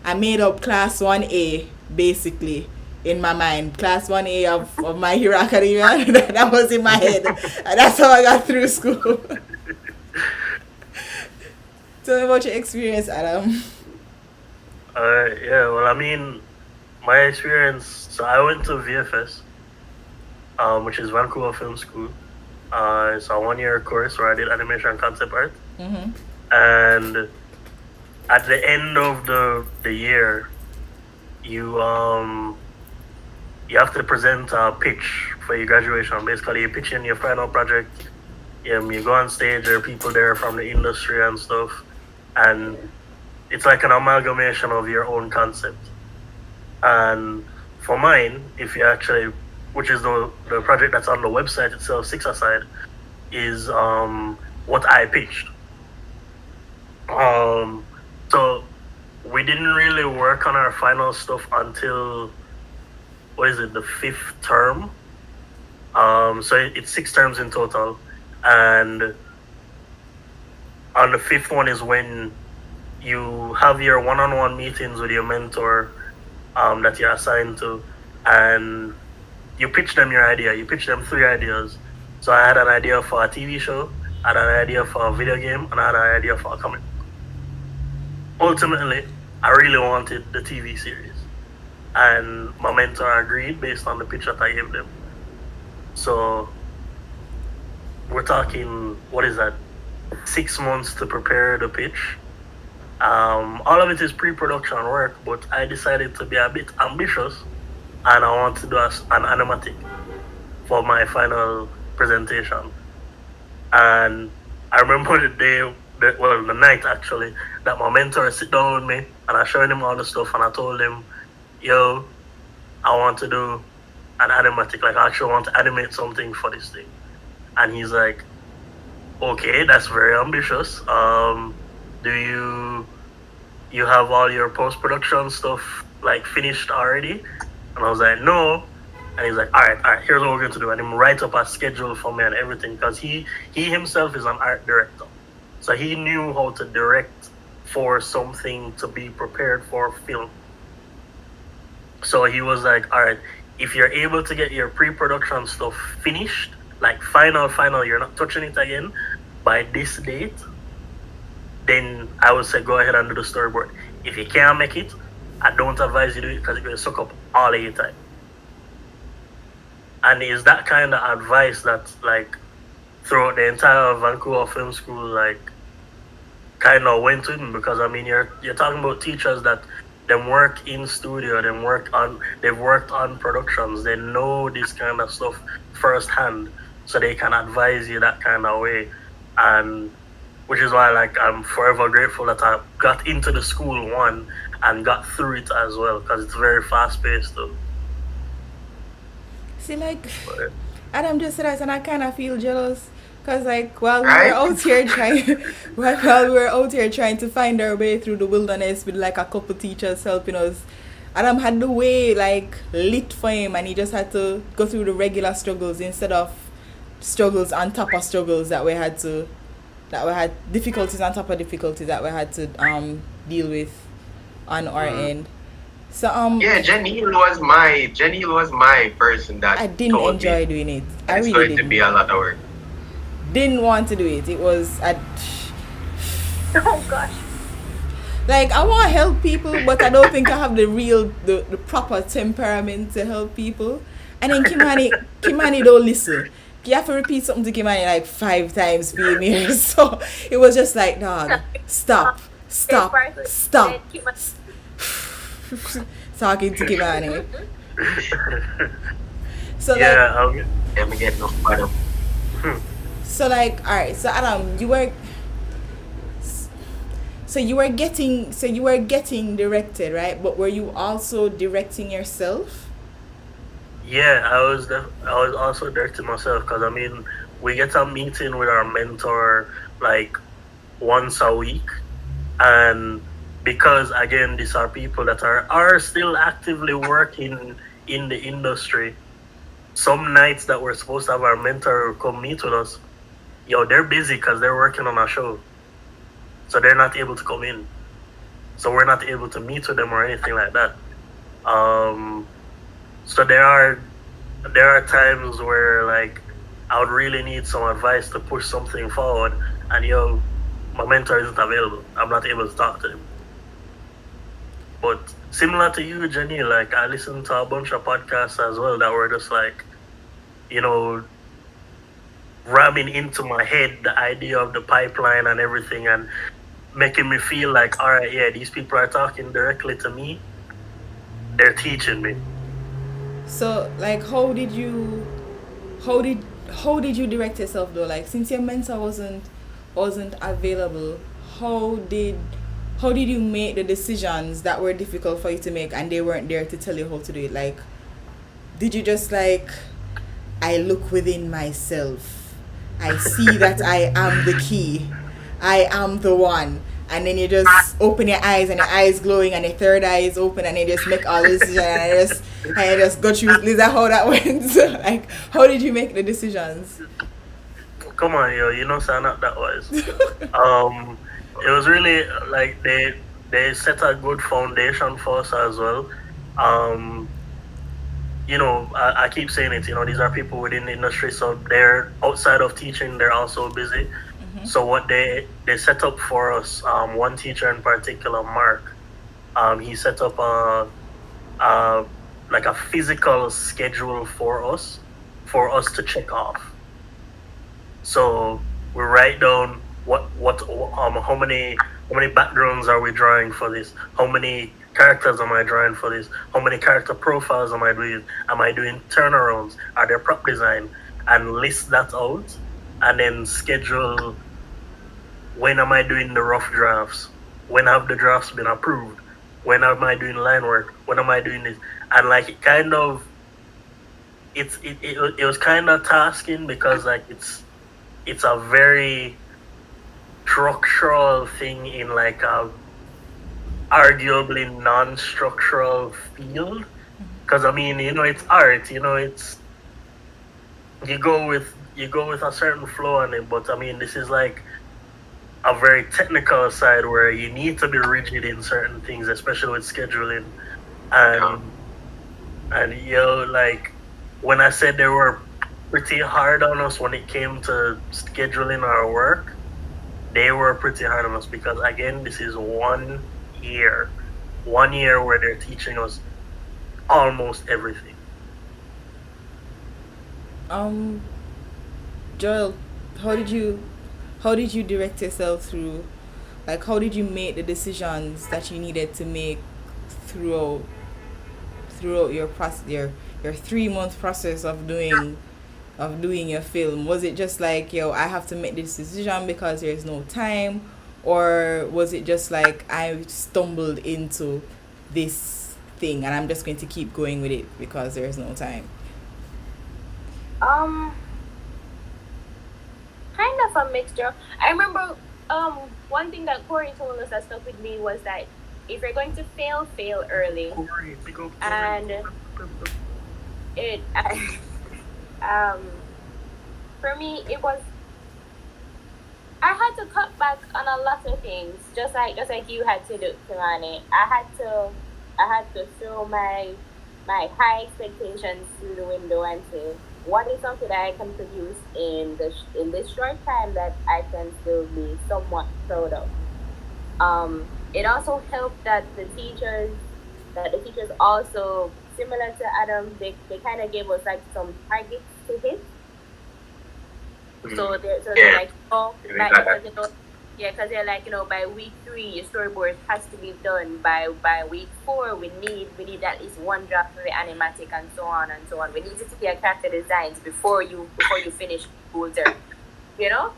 S2: class 1A basically in my mind. Class 1A of My Hero Academia. That was in my head. And that's how I got through school. Tell me about your experience, Adam.
S4: Yeah, well, I mean, my experience, so I went to VFS, which is Vancouver Film School. It's a 1-year course where I did animation concept art.
S2: Mm-hmm.
S4: And at the end of the year, you have to present a pitch for your graduation. Basically, you pitch in your final project. You go on stage, there are people there from the industry and stuff. And it's like an amalgamation of your own concept. And for mine, if you actually, which is the project that's on the website itself, Six Aside, is what I pitched. So we didn't really work on our final stuff until, the 5th term? So it's 6 terms in total. And on the 5th one is when you have your one-on-one meetings with your mentor that you're assigned to, and you pitch them your idea. You pitch them 3 ideas. So I had an idea for a TV show, I had an idea for a video game, and I had an idea for a comic. Ultimately, I really wanted the TV series, and my mentor agreed based on the pitch that I gave them. So we're talking, 6 months to prepare the pitch. All of it is pre-production work, but I decided to be a bit ambitious, and I want to do an animatic for my final presentation. And I remember the day, the night actually, that my mentor sit down with me and I showed him all the stuff and I told him, yo, I want to do an animatic, like I actually want to animate something for this thing. And he's like, okay, that's very ambitious. Do you have all your post production stuff like finished already? And I was like, no. And he's like, all right, here's what we're going to do. And him write up a schedule for me and everything because he himself is an art director, so he knew how to direct for something to be prepared for film. So he was like, all right, if you're able to get your pre-production stuff finished, like final, you're not touching it again by this date, then I would say go ahead and do the storyboard. If you can't make it, I don't advise you do it because it's going to suck up all of your time. And it's that kind of advice that, like, throughout the entire Vancouver Film School, like, kind of went with me because, I mean, you're talking about teachers that them work in studio, they've worked on productions, they know this kind of stuff firsthand, so they can advise you that kind of way. And which is why, like, I'm forever grateful that I got into the school one and got through it as well because it's very fast paced too.
S2: See, like, Adam just said that, and I kind of feel jealous. Cause like while we
S1: Right?
S2: were out here trying, while we were out here trying to find our way through the wilderness with like a couple teachers helping us, Adam had the way like lit for him, and he just had to go through the regular struggles instead of struggles on top of struggles that we had difficulties on top of difficulties that we had to deal with on our end. So
S1: Yeah, Jenille was my person that
S2: I didn't
S1: told
S2: enjoy
S1: me
S2: doing it. I
S1: it's
S2: really
S1: going to
S2: didn't.
S1: be a lot of work.
S2: Didn't want to do it. It was
S3: Oh gosh.
S2: like I want to help people, but I don't think I have the proper temperament to help people. And then Kimani don't listen. You have to repeat something to Kimani like 5 times for me. So it was just like, dog, stop. Talking to Kimani. So like,
S1: Let me get no bottom.
S2: so like, all right. So Adam, you were getting directed, right? But were you also directing yourself?
S4: Yeah, I was also directing myself because I mean we get a meeting with our mentor like once a week, and because again these are people that are still actively working in the industry. Some nights that we're supposed to have our mentor come meet with us, they're busy because they're working on a show, so they're not able to come in. So we're not able to meet with them or anything like that. So there are times where like I would really need some advice to push something forward, and my mentor isn't available. I'm not able to talk to him. But similar to you, Jenny, like I listened to a bunch of podcasts as well that were just like, ramming into my head the idea of the pipeline and everything, and making me feel like, all right, yeah, these people are talking directly to me. They're teaching me.
S2: So like, how did you direct yourself though? Like, since your mentor wasn't available, how did you make the decisions that were difficult for you to make and they weren't there to tell you how to do it? Like, did you just like, I look within myself, I see that I am the key, I am the one, and then you just open your eyes and your eyes glowing and your third eye is open and you just make all the decisions and I just go through? Is that how that went? Like, how did you make the decisions?
S4: Come on, so I'm not that wise. It was really like they set a good foundation for us as well. I keep saying it, these are people within the industry, so they're outside of teaching, they're also busy. So what they set up for us, one teacher in particular, Mark, he set up like a physical schedule for us to check off. So we write down how many backgrounds are we drawing for this? How many characters am I drawing for this? How many character profiles am I doing? Am I doing turnarounds? Are there prop design? And list that out, and then schedule when am I doing the rough drafts? When have the drafts been approved? When am I doing line work? When am I doing this? And like it kind of it was kind of tasking because like it's a very structural thing in like a arguably non-structural field. Because I mean, it's art. It's you go with a certain flow on it. But I mean, this is like a very technical side where you need to be rigid in certain things, especially with scheduling. And like when I said they were pretty hard on us when it came to scheduling our work, they were pretty hard on us because again, this is 1 year, 1 year where they're teaching us almost everything.
S2: Um, Joel, how did you direct yourself through, like, how did you make the decisions that you needed to make throughout your process, your 3 month process of doing your film? Was it just like, yo, I have to make this decision because there's no time, or was it just like I stumbled into this thing and I'm just going to keep going with it because there's no time?
S3: Um, kind of a mixture. I remember one thing that Corey told us that stuck with me was that if you're going to fail, fail early.
S4: Corey, big up, Corey.
S3: And it um for me it was, I had to cut back on a lot of things, just like you had to do, Kimani. I had to throw my high expectations through the window and say, what is something that I can produce in this short time that I can still be somewhat proud of. It also helped that the teachers also, similar to Adam, they kind of gave us like some targets to hit. So they're like, oh, like, because they're like, by week 3 your storyboard has to be done. By week 4 we need at least one draft for the animatic, and so on and so on. We need to see your character designs before you finish school term, you know.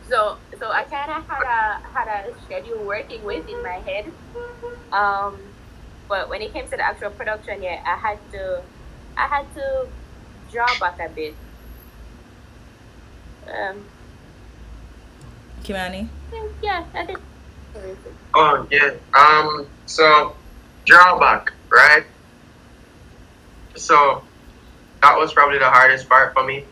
S3: So I kind of had a schedule working with in my head. But when it came to the actual production, yeah, I had to draw back a bit. Um,
S2: Kimani?
S3: yeah, I think.
S1: Oh yeah. So drawback, right? So that was probably the hardest part for me.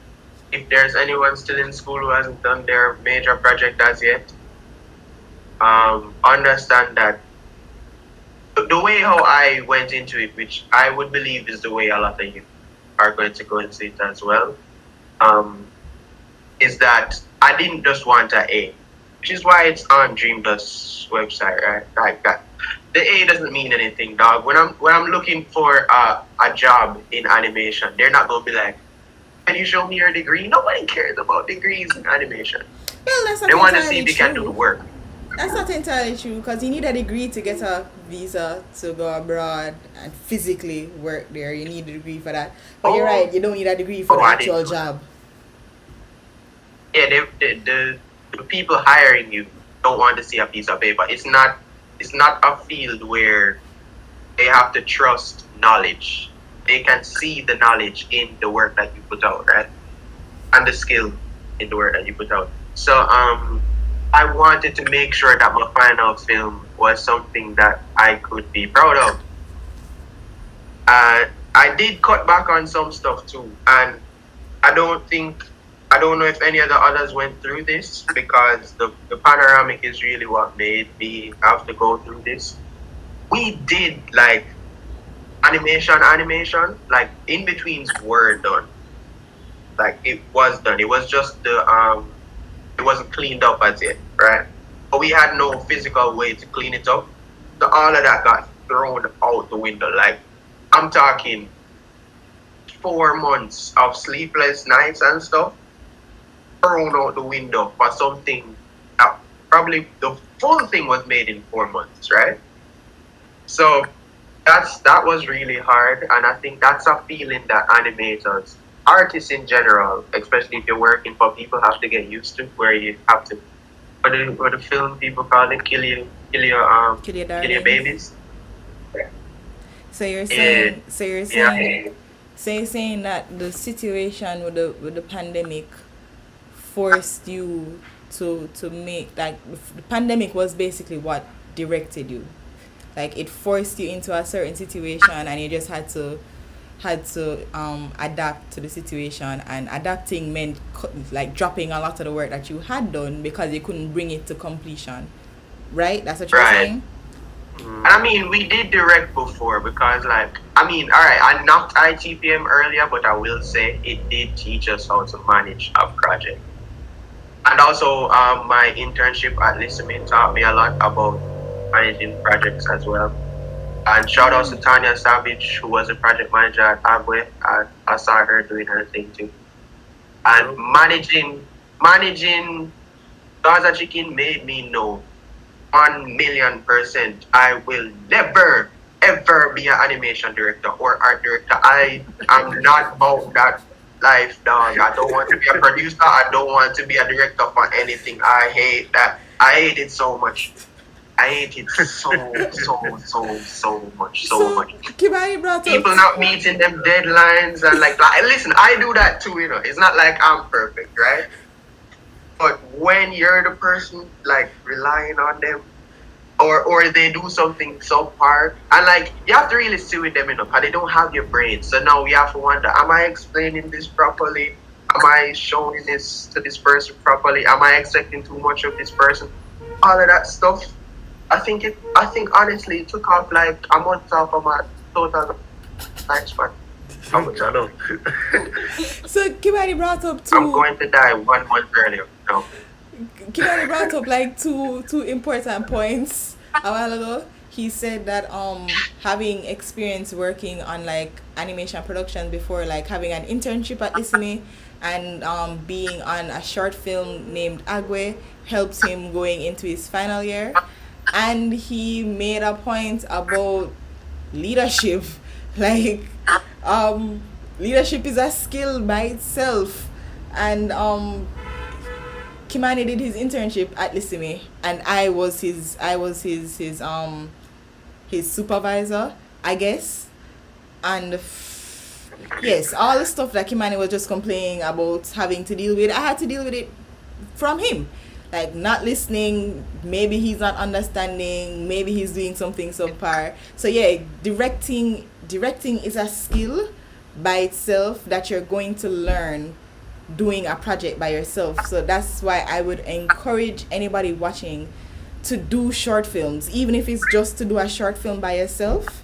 S1: If there's anyone still in school who hasn't done their major project as yet, understand that the way how I went into it, which I would believe is the way a lot of you are going to go into it as well, is that I didn't just want an A, which is why it's on Dreamdust's website, right? Like that. The A doesn't mean anything, dog. When I'm looking for a job in animation, they're not gonna be like, "Can you show me your degree?" Nobody cares about degrees in animation.
S2: Well, that's not
S1: They want to see
S2: entirely
S1: if you can do the
S2: true.
S1: work.
S2: That's not entirely true because you need a degree to get a visa to go abroad and physically work there. You need a degree for that. But you're right, you don't need a degree for the
S1: I
S2: actual
S1: didn't.
S2: job.
S1: Yeah, the people hiring you don't want to see a piece of paper. It's not a field where they have to trust knowledge. They can see the knowledge in the work that you put out, right? And the skill in the work that you put out. So I wanted to make sure that my final film was something that I could be proud of. I did cut back on some stuff too, and I don't know if any of the others went through this, because the panoramic is really what made me have to go through this. We did like animation, like in betweens were done. Like it was done. It was just it wasn't cleaned up as yet, right? But we had no physical way to clean it up. So all of that got thrown out the window. Like I'm talking 4 months of sleepless nights and stuff thrown out the window for something that probably the full thing was made in 4 months, right? So that was really hard, and I think that's a feeling that animators, artists in general, especially if you're working for people, have to get used to, where you have to what the film people call it,
S2: Kill your
S1: kill your
S2: darlings.
S1: babies.
S2: So you're
S1: Yeah,
S2: saying, so you're saying,
S1: yeah,
S2: so you're saying that the situation with the pandemic forced you to make like the pandemic was basically what directed you. Like it forced you into a certain situation, and you just had to adapt to the situation, and adapting meant like dropping a lot of the work that you had done because you couldn't bring it to completion, right? That's what you're
S1: right.
S2: saying.
S1: And I mean, we did direct before because, like, I mean, all right, I knocked ITPM earlier, but I will say it did teach us how to manage a project. And also, my internship at Listening taught me a lot about managing projects as well. And shout out to Tanya Savage, who was a project manager at Agwe. I saw her doing her thing too. And managing Gaza Chicken made me know 1,000,000% I will never ever be an animation director or art director. I am not about that life, dog. I don't want to be a producer. I don't want to be a director for anything. I hate that. I hate it so much. I hate it so much.
S2: So Kimani brought up
S1: People not meeting them deadlines and like listen, I do that too, you know. It's not like I'm perfect, right? But when you're the person like relying on them, or they do something so hard, and like you have to really sit with them, you know, because they don't have your brain. So now we have to wonder: am I explaining this properly? Am I showing this to this person properly? Am I expecting too much of this person? All of that stuff. I think honestly it took off like a month off of my total lifespan.
S4: How much I know?
S2: So Kimani brought up
S1: I'm
S2: two.
S1: going to die 1 month earlier. No.
S2: Kimani brought up like two important points a while ago. He said that having experience working on like animation production before, like having an internship at Isme and being on a short film named Agwe helps him going into his final year. And he made a point about leadership. Like leadership is a skill by itself. And Kimani did his internship at Lissime, and I was his supervisor, I guess. And yes, all the stuff that Kimani was just complaining about having to deal with, I had to deal with it from him. Like not listening, maybe he's not understanding, maybe he's doing something subpar. So yeah, directing is a skill by itself that you're going to learn doing a project by yourself. So that's why I would encourage anybody watching to do short films, even if it's just to do a short film by yourself.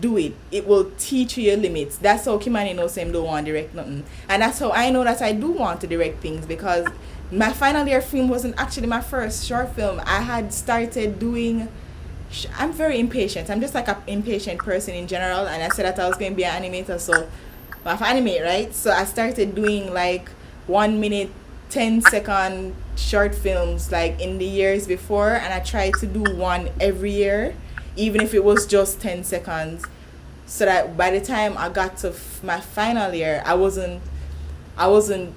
S2: Do it. It will teach you your limits. That's how Kimani knows him don't want to direct nothing. And that's how I know that I do want to direct things, because my final year film wasn't actually my first short film. I had started doing I'm very impatient. I'm just like an impatient person in general, and I said that I was going to be an animator, so I have to animate, right? So I started doing like 1 minute 10-second short films like in the years before, and I tried to do one every year, even if it was just 10 seconds, so that by the time I got to my final year, I wasn't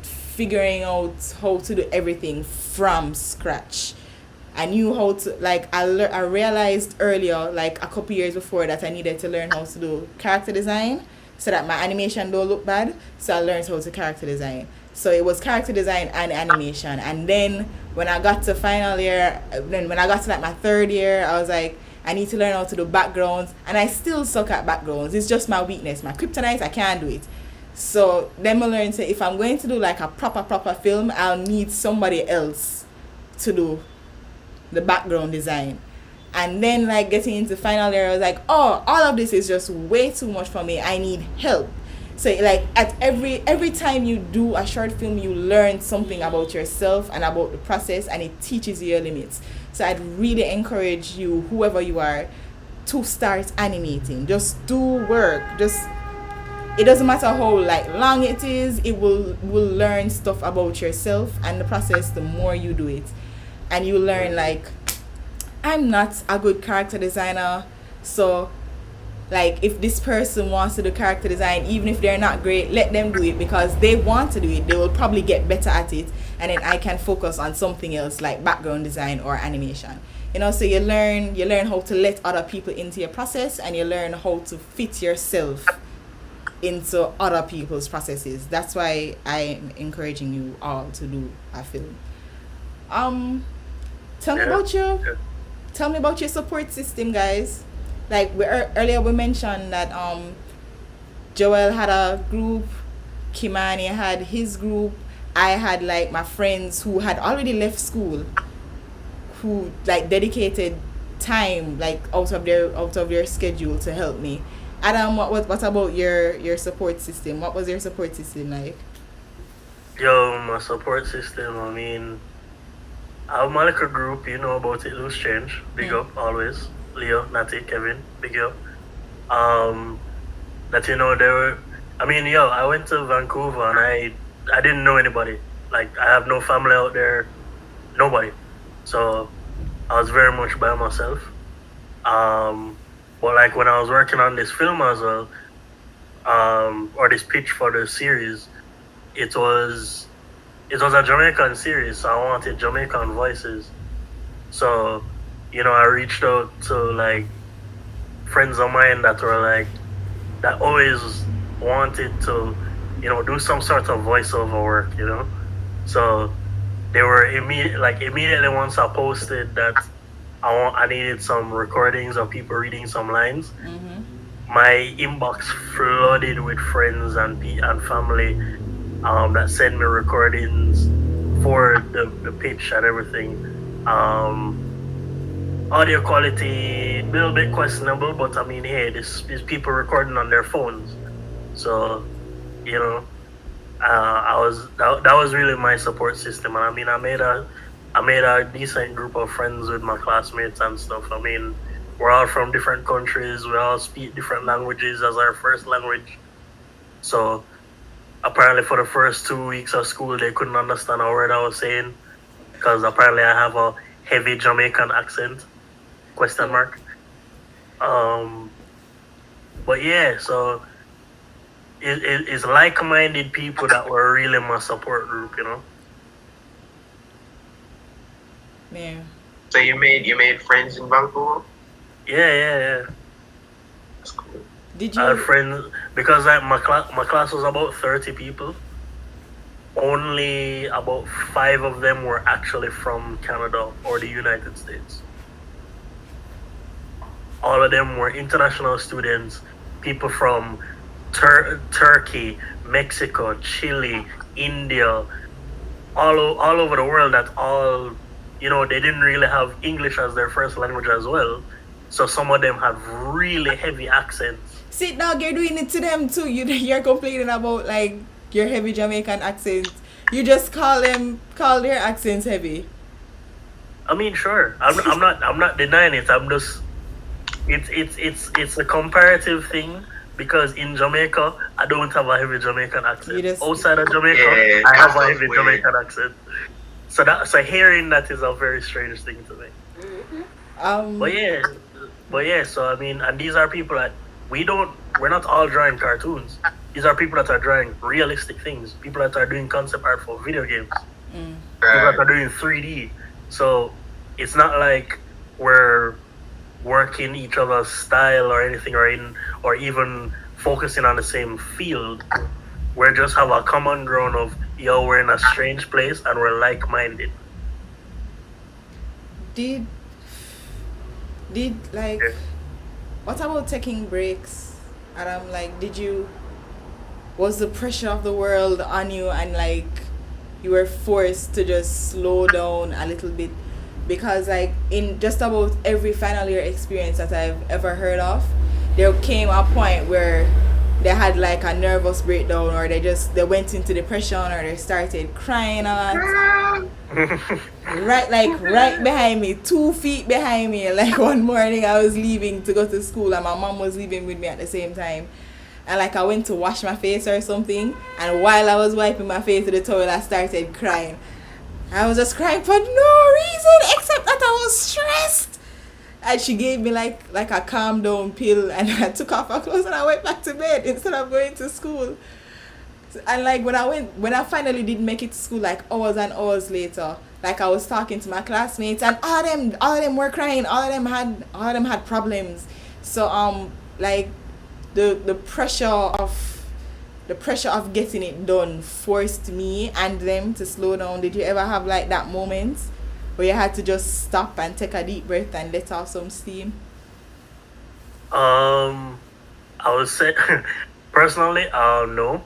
S2: figuring out how to do everything from scratch. I knew how to, like, I realized earlier, like a couple years before, that I needed to learn how to do character design so that my animation don't look bad. So I learned how to character design. So it was character design and animation. And then when I got to final year, then when I got to like my third year, I was like, I need to learn how to do backgrounds. And I still suck at backgrounds. It's just my weakness. My kryptonite, I can't do it. So then I learned, if I'm going to do like a proper film, I'll need somebody else to do the background design. And then like getting into final year, I was like, oh, all of this is just way too much for me. I need help. So like at every time you do a short film, you learn something about yourself and about the process, and it teaches you your limits. So I'd really encourage you, whoever you are, to start animating. Just do work. It doesn't matter how like long it is, it will learn stuff about yourself and the process the more you do it. And you learn like, I'm not a good character designer, so Like, if this person wants to do character design, even if they're not great, let them do it because they want to do it. They will probably get better at it, and then I can focus on something else like background design or animation. So you learn how to let other people into your process, and you learn how to fit yourself into other people's processes. That's why I'm encouraging you all to do a film. Tell me
S4: Yeah.
S2: about your
S4: Yeah.
S2: tell me about your support system, guys. Like earlier we mentioned that Joel had a group, Kimani had his group, I had like my friends who had already left school, who like dedicated time like out of their schedule to help me. Adam, what about your support system? What was your support system like?
S4: Yo, my support system, I mean, I have my little group, you know about it, Loose Change. Big up, always. Leo, Natty, Kevin, big up. That, they were, I mean, yo, I went to Vancouver and I didn't know anybody. Like, I have no family out there, nobody. So, I was very much by myself. But, like, when I was working on this film as well, or this pitch for the series, it was a Jamaican series, so I wanted Jamaican voices. So, I reached out to like friends of mine that always wanted to, do some sort of voiceover work. So they were immediately once I posted that I needed some recordings of people reading some lines. My inbox flooded with friends and family that send me recordings for the pitch and everything. Audio quality a little bit questionable, but I mean, hey, this is people recording on their phones, so that was really my support system. And I mean, I made a decent group of friends with my classmates and stuff. I mean, we're all from different countries. We all speak different languages as our first language. So apparently for the first 2 weeks of school, they couldn't understand a word I was saying because apparently I have a heavy Jamaican accent, ? But yeah, so it's like-minded people that were really my support group,
S2: Yeah.
S1: So you made friends in Vancouver?
S4: Yeah.
S1: That's cool.
S2: Did
S4: I had
S2: you
S4: friends because my class was about 30 people. Only about 5 of them were actually from Canada or the United States. All of them were international students, people from Turkey, Mexico, Chile, India, all over the world that all, they didn't really have English as their first language as well. So some of them have really heavy accents.
S2: see, dog, you're doing it to them too. You're complaining about like your heavy Jamaican accent. You just call their accents heavy.
S4: I mean, sure. I'm not denying it. I'm just it's a comparative thing because in Jamaica I don't have a heavy Jamaican accent. Outside of Jamaica, I have a heavy Jamaican accent. So hearing that is a very strange thing to me. But yeah. So I mean, and these are people that we're not all drawing cartoons. These are people that are drawing realistic things. People that are doing concept art for video games. People that are doing 3D. So it's not like we're working each other's style or anything, or even focusing on the same field. We just have a common ground of we're in a strange place and we're like-minded.
S2: Did like what about taking breaks? Adam, like was the pressure of the world on you and like you were forced to just slow down a little bit? Because like in just about every final year experience that I've ever heard of, there came a point where they had like a nervous breakdown, or they went into depression, or they started crying a lot. right behind me, 2 feet behind me. Like one morning I was leaving to go to school and my mom was leaving with me at the same time. And like I went to wash my face or something, and while I was wiping my face with the towel, I started crying. I was just crying for no reason except that I was stressed. And she gave me like a calm down pill, and I took off my clothes and I went back to bed instead of going to school. And like when I finally did make it to school, like hours and hours later, like I was talking to my classmates, and all of them were crying. All of them had problems. So like the pressure of getting it done forced me and them to slow down. Did you ever have like that moment where you had to just stop and take a deep breath and let off some steam?
S4: Um, I would say personally, no.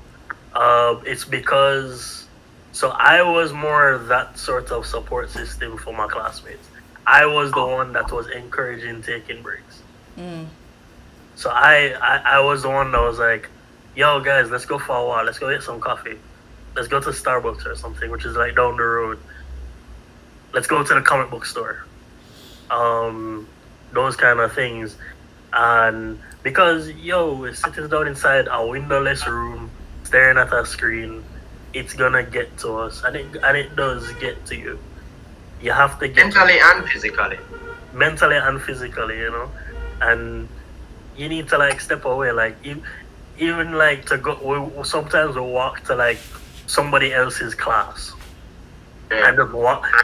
S4: It's because so I was more that sort of support system for my classmates. I was the one that was encouraging taking breaks.
S2: Mm.
S4: So I was the one that was like, yo guys, let's go for a while. Let's go get some coffee. Let's go to Starbucks or something, which is like down the road. Let's go to the comic book store. Those kind of things. And because we're sitting down inside a windowless room, staring at a screen, it's gonna get to us, and it does get to you. You have to get
S1: Mentally and physically.
S4: mentally and physically, and you need to like step away, like even like to go. Sometimes we walk to like somebody else's class
S1: Yeah.
S4: and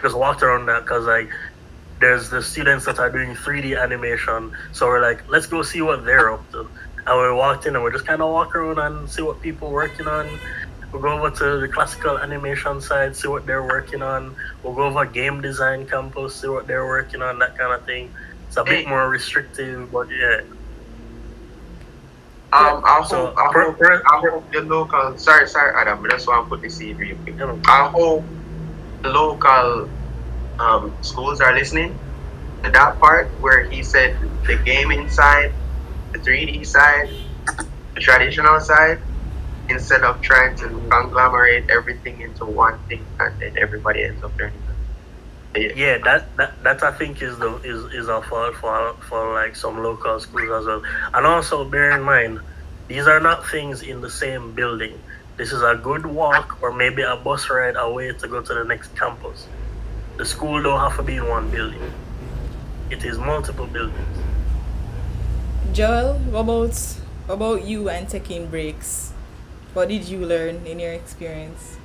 S4: just walk around that because like there's the students that are doing 3D animation, so we're like, let's go see what they're up to. And we walked in and we just kind of walk around and see what people working on. We'll go over to the classical animation side, see what they're working on. We'll go over game design campus, see what they're working on, that kind of thing. It's a bit more restrictive, but yeah. So,
S1: I hope the local. Sorry, Adam. I just want to put this in real quick. I hope the local schools are listening to that part where he said the gaming side, the 3D side, the traditional side, instead of trying to conglomerate everything into one thing and then everybody ends up learning.
S4: Yeah, that I think is a fault for like some local schools as well. And also bear in mind, these are not things in the same building. This is a good walk or maybe a bus ride away to go to the next campus. The school don't have to be in one building. It is multiple buildings.
S2: Joel, what about you and taking breaks? What did you learn in your experience?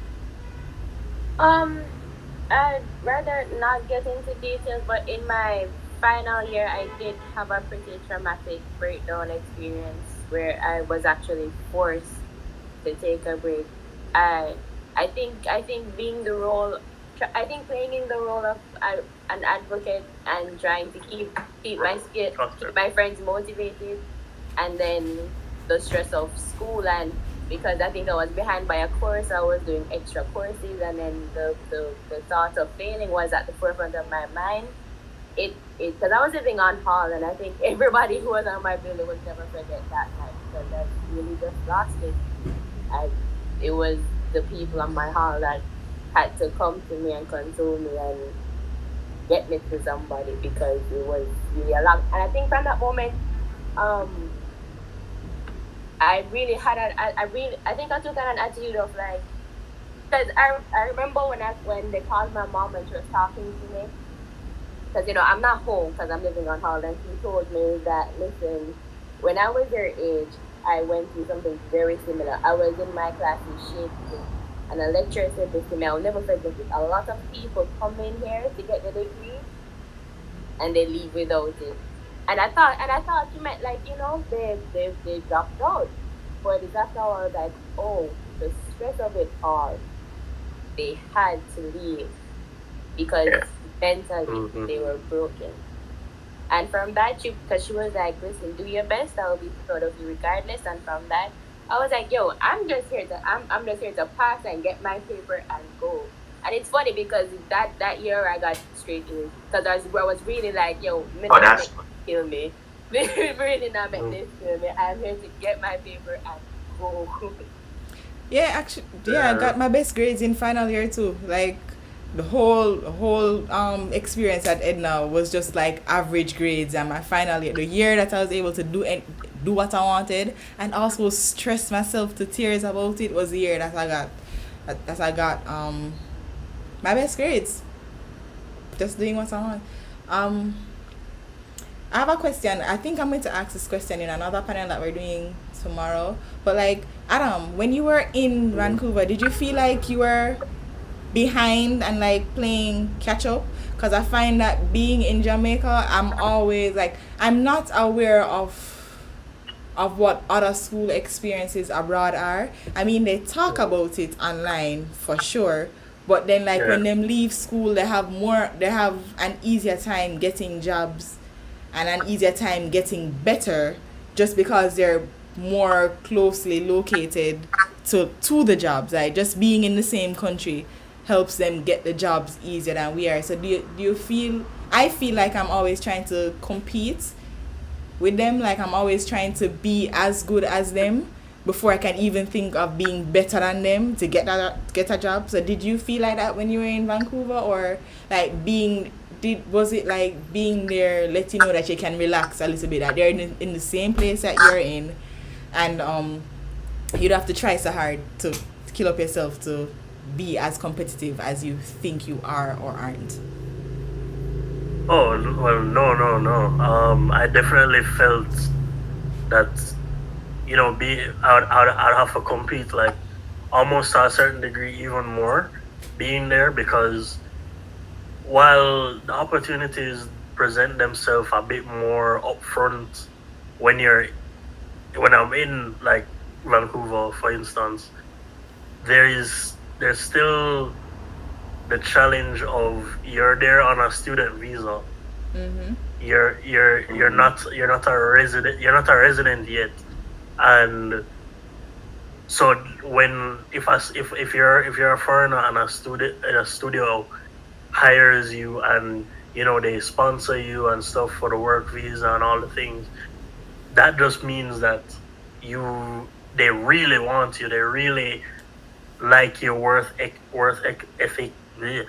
S3: Um, I'd rather not get into details, but in my final year, I did have a pretty traumatic breakdown experience where I was actually forced to take a break. I I think I think playing in the role of an advocate and trying to keep my friends motivated, and then the stress of school, and because I think I was behind by a course, I was doing extra courses, and then the thought of failing was at the forefront of my mind. It because I was living on hall, and I think everybody who was on my building would never forget that night, because I really just lost it. I It was the people on my hall that had to come to me and console me and get me to somebody, because it was really a lot. And I think from that moment, um, I really had I think I took an attitude of like, because I remember when they called my mom and she was talking to me, because I'm not home because I'm living on hall, and she told me that, listen, when I was your age, I went through something very similar. I was in my class in Shakespeare, and a lecturer said this to me. I'll never forget it. A lot of people come in here to get the degree, and they leave without it. And I thought you meant like, they dropped out. But it's after I was like, oh, the stress of it all, they had to leave because
S1: Yeah.
S3: mentally they were broken. And from that, because she was like, listen, do your best. I will be proud of you regardless. And from that, I was like, yo, I'm just here to pass and get my paper and go. And it's funny because that year I got straight A's, because I was really like, yo, me
S1: Oh,
S3: not
S1: that's
S3: make this kill me. Me really not make this kill me. I'm here to get my paper and go.
S2: Yeah, actually, yeah, I got my best grades in final year too. Like the whole experience at Edna was just like average grades, and my final year, the year that I was able to do what I wanted, and also stress myself to tears about it, was the year that I got my best grades, just doing what I want. I have a question. I think I'm going to ask this question in another panel that we're doing tomorrow. But like, Adam, when you were in Vancouver, did you feel like you were behind and like playing catch up? Because I find that being in Jamaica, I'm always like, I'm not aware of what other school experiences abroad are. I mean, they talk about it online for sure, but then like
S4: Yeah.
S2: when them leave school, they have an easier time getting jobs and an easier time getting better just because they're more closely located to the jobs. Like just being in the same country helps them get the jobs easier than we are. So do you feel I feel like I'm always trying to compete with them, like I'm always trying to be as good as them before I can even think of being better than them to get a job. So did you feel like that when you were in Vancouver, or like was it like being there let you know that you can relax a little bit, that they're in the same place that you're in, and you don't have to try so hard to kill up yourself to be as competitive as you think you are or aren't?
S4: Oh well, no. I definitely felt that I'd have to compete like almost to a certain degree even more being there, because while the opportunities present themselves a bit more upfront when I'm in like Vancouver, for instance, there's still the challenge of you're there on a student visa.
S2: Mm-hmm.
S4: You're not a resident yet, and so if you're a foreigner and a studio hires you, and they sponsor you and stuff for the work visa and all the things, that just means that they really want you, they really like your worth ethic. Bleh,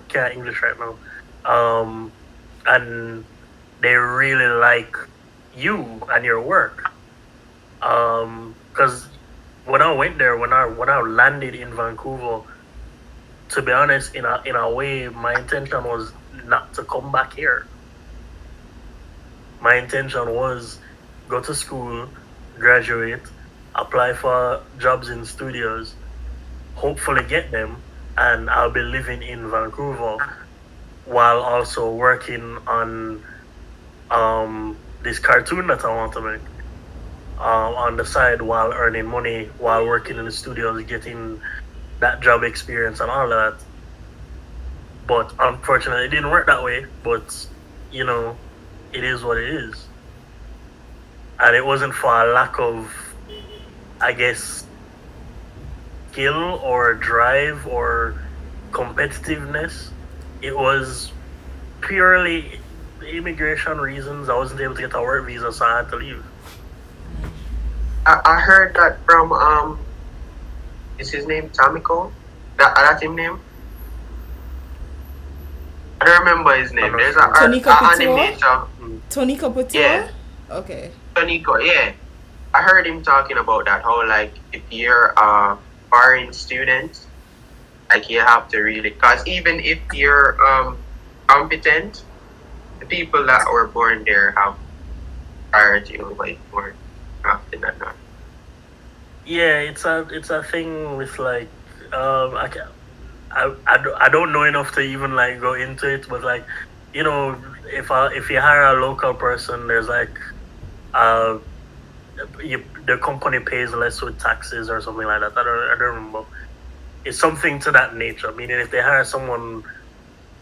S4: can't English right now. And they really like you and your work. Because when I went there, when I landed in Vancouver, to be honest, in a way, my intention was not to come back here. My intention was go to school, graduate, apply for jobs in studios, hopefully get them, and I'll be living in Vancouver while also working on this cartoon that I want to make on the side, while earning money, while working in the studios, getting that job experience and all that. But unfortunately, it didn't work that way. But it is what it is, and it wasn't for a lack of, I guess, skill or drive or competitiveness. It was purely immigration reasons. I wasn't able to get a work visa, so I had to leave.
S1: I heard that from is his name Tamiko? That's his name. I don't remember his name. There's a
S2: Tonika Couture?
S1: animator.
S2: Tonika Couture?
S1: Yeah.
S2: Okay.
S1: Toniko, yeah. I heard him talking about that. How like if you're a foreign student, like you have to really, cause even if you're competent, the people that were born there have priority over you more often than not.
S4: Yeah, it's a thing with like I can I don't know enough to even like go into it, but like if you hire a local person, there's like uh the company pays less with taxes or something like that. I don't remember. It's something to that nature. Meaning, if they hire someone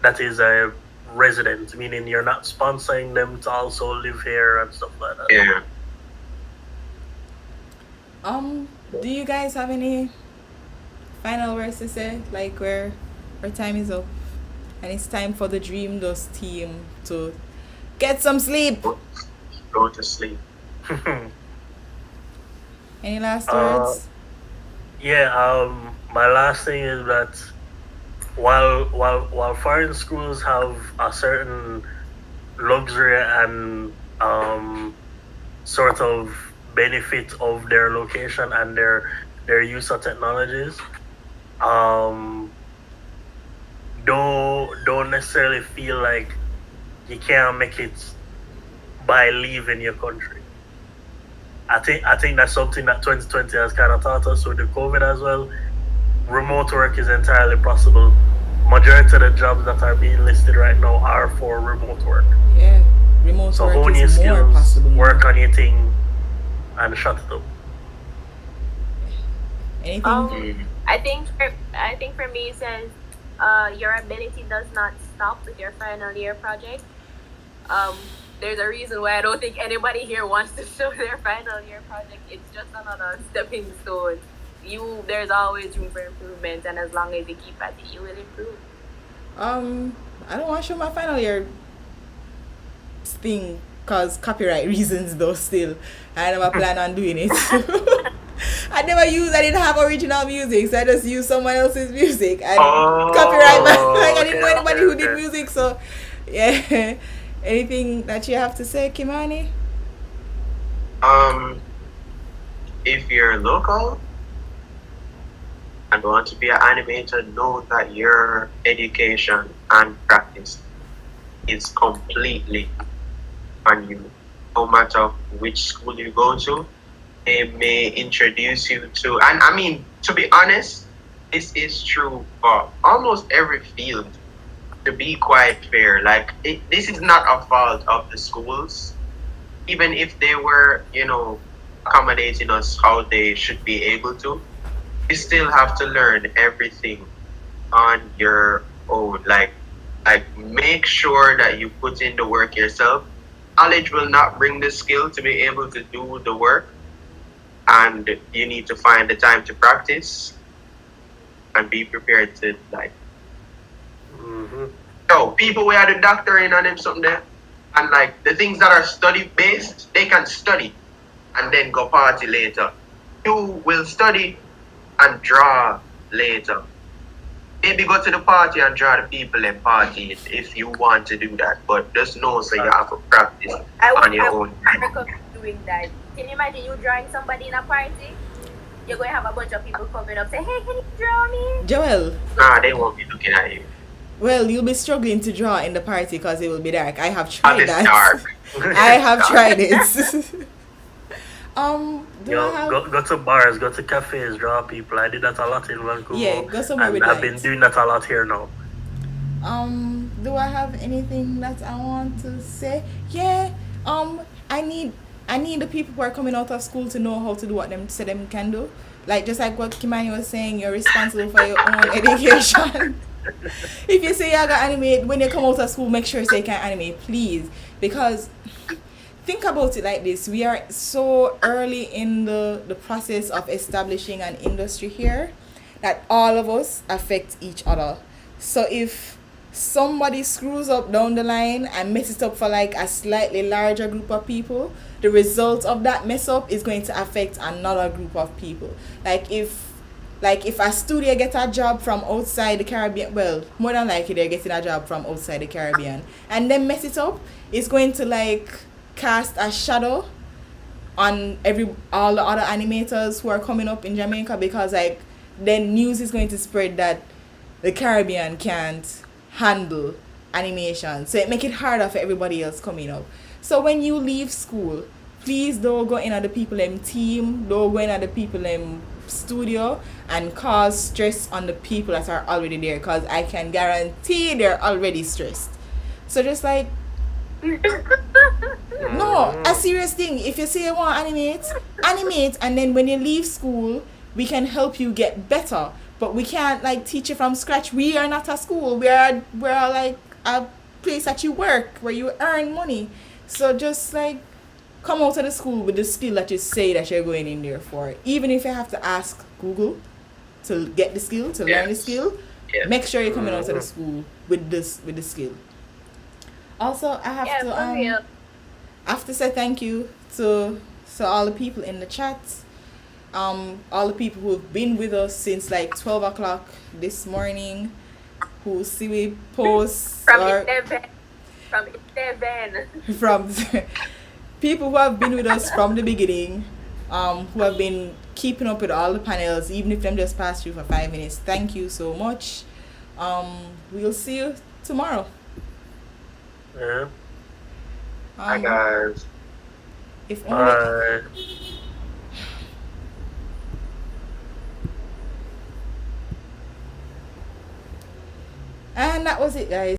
S4: that is a resident, meaning you're not sponsoring them to also live here and stuff like that.
S1: Yeah.
S2: Do you guys have any final words to say? Like where our time is up, and it's time for the Dream Dust team to get some sleep.
S1: Go to sleep.
S2: Any last words?
S4: Yeah. My last thing is that while foreign schools have a certain luxury and sort of benefit of their location and their use of technologies, don't necessarily feel like you can't make it by leaving your country. I think that's something that 2020 has kind of taught us with the COVID as well. Remote work is entirely possible. Majority of the jobs that are being listed right now are for remote work.
S2: Yeah, remote
S4: So
S2: work
S4: hone your
S2: is more
S4: skills,
S2: possible now.
S4: work on your thing, and shut it up.
S2: Anything?
S3: I think for me, since your ability does not stop with your final year project, um, there's a reason why I don't think anybody here wants to show their final year project. It's just another stepping stone. There's always room for improvement, and as long as you keep at it, you will improve.
S2: I don't want to show my final year thing cause copyright reasons though. Still, I never plan on doing it. I didn't have original music, so I just used someone else's music and copyright. Like I didn't know anybody who did music, so yeah. Anything that you have to say, Kimani?
S1: If you're local and want to be an animator, know that your education and practice is completely on you. No matter which school you go to, they may introduce you to, and I mean, to be honest, this is true for almost every field. To be quite fair, like this is not a fault of the schools, even if they were, accommodating us how they should be able to. You still have to learn everything on your own. Like make sure that you put in the work yourself. Knowledge will not bring the skill to be able to do the work, and you need to find the time to practice and be prepared to So people who had a doctorate on them something there, and the things that are study based, they can study and then go party later. You will study and draw later. Maybe go to the party and draw the people and party if you want to do that, but just know so you have to practice on your own.
S3: I recommend doing that. Can you imagine you drawing somebody in a party? You're going to have a bunch of people coming up say, hey, can you draw me?
S2: Joel.
S1: Nah, they won't be looking at you.
S2: Well, you'll be struggling to draw in the party because it will be dark. I have tried that.
S1: Dark.
S2: I have tried it.
S4: Go to bars, go to cafes, draw people. I did that a lot in Vancouver.
S2: Yeah, go somewhere with
S4: I've been doing that a lot here now.
S2: Do I have anything that I want to say? Yeah. I need the people who are coming out of school to know how to do what them say them can do. Just like what Kimani was saying, you're responsible for your own education. If you say you're gonna animate, when you come out of school, make sure you say you can animate, please. Because think about it like this. We are so early in the process of establishing an industry here that all of us affect each other. So if somebody screws up down the line and messes it up for a slightly larger group of people, the result of that mess up is going to affect another group of people. If a studio gets a job from outside the Caribbean, well, more than likely they're getting a job from outside the Caribbean, and then mess it up, it's going to cast a shadow on all the other animators who are coming up in Jamaica, because then news is going to spread that the Caribbean can't handle animation, so it make it harder for everybody else coming up. So when you leave school, please don't go in at the people team, don't go in at the people studio and cause stress on the people that are already there, because I can guarantee they're already stressed. So just no, a serious thing. If you say you want to animate, and then when you leave school, we can help you get better. But we can't teach you from scratch. We are not a school. We're a place that you work, where you earn money. So just come out of the school with the skill that you say that you're going in there for. Even if you have to ask Google to get the skill, to learn the skill, make sure you're coming out of the school with the skill. Also, I have to say thank you to all the people in the chat, all the people who've been with us since 12 o'clock this morning, who see we post from people who have been with us from the beginning, who have been keeping up with all the panels, even if them just pass through for 5 minutes. Thank you so much. We'll see you tomorrow.
S4: Yeah.
S1: Hi guys.
S2: If only.
S4: Bye.
S2: And that was it, guys.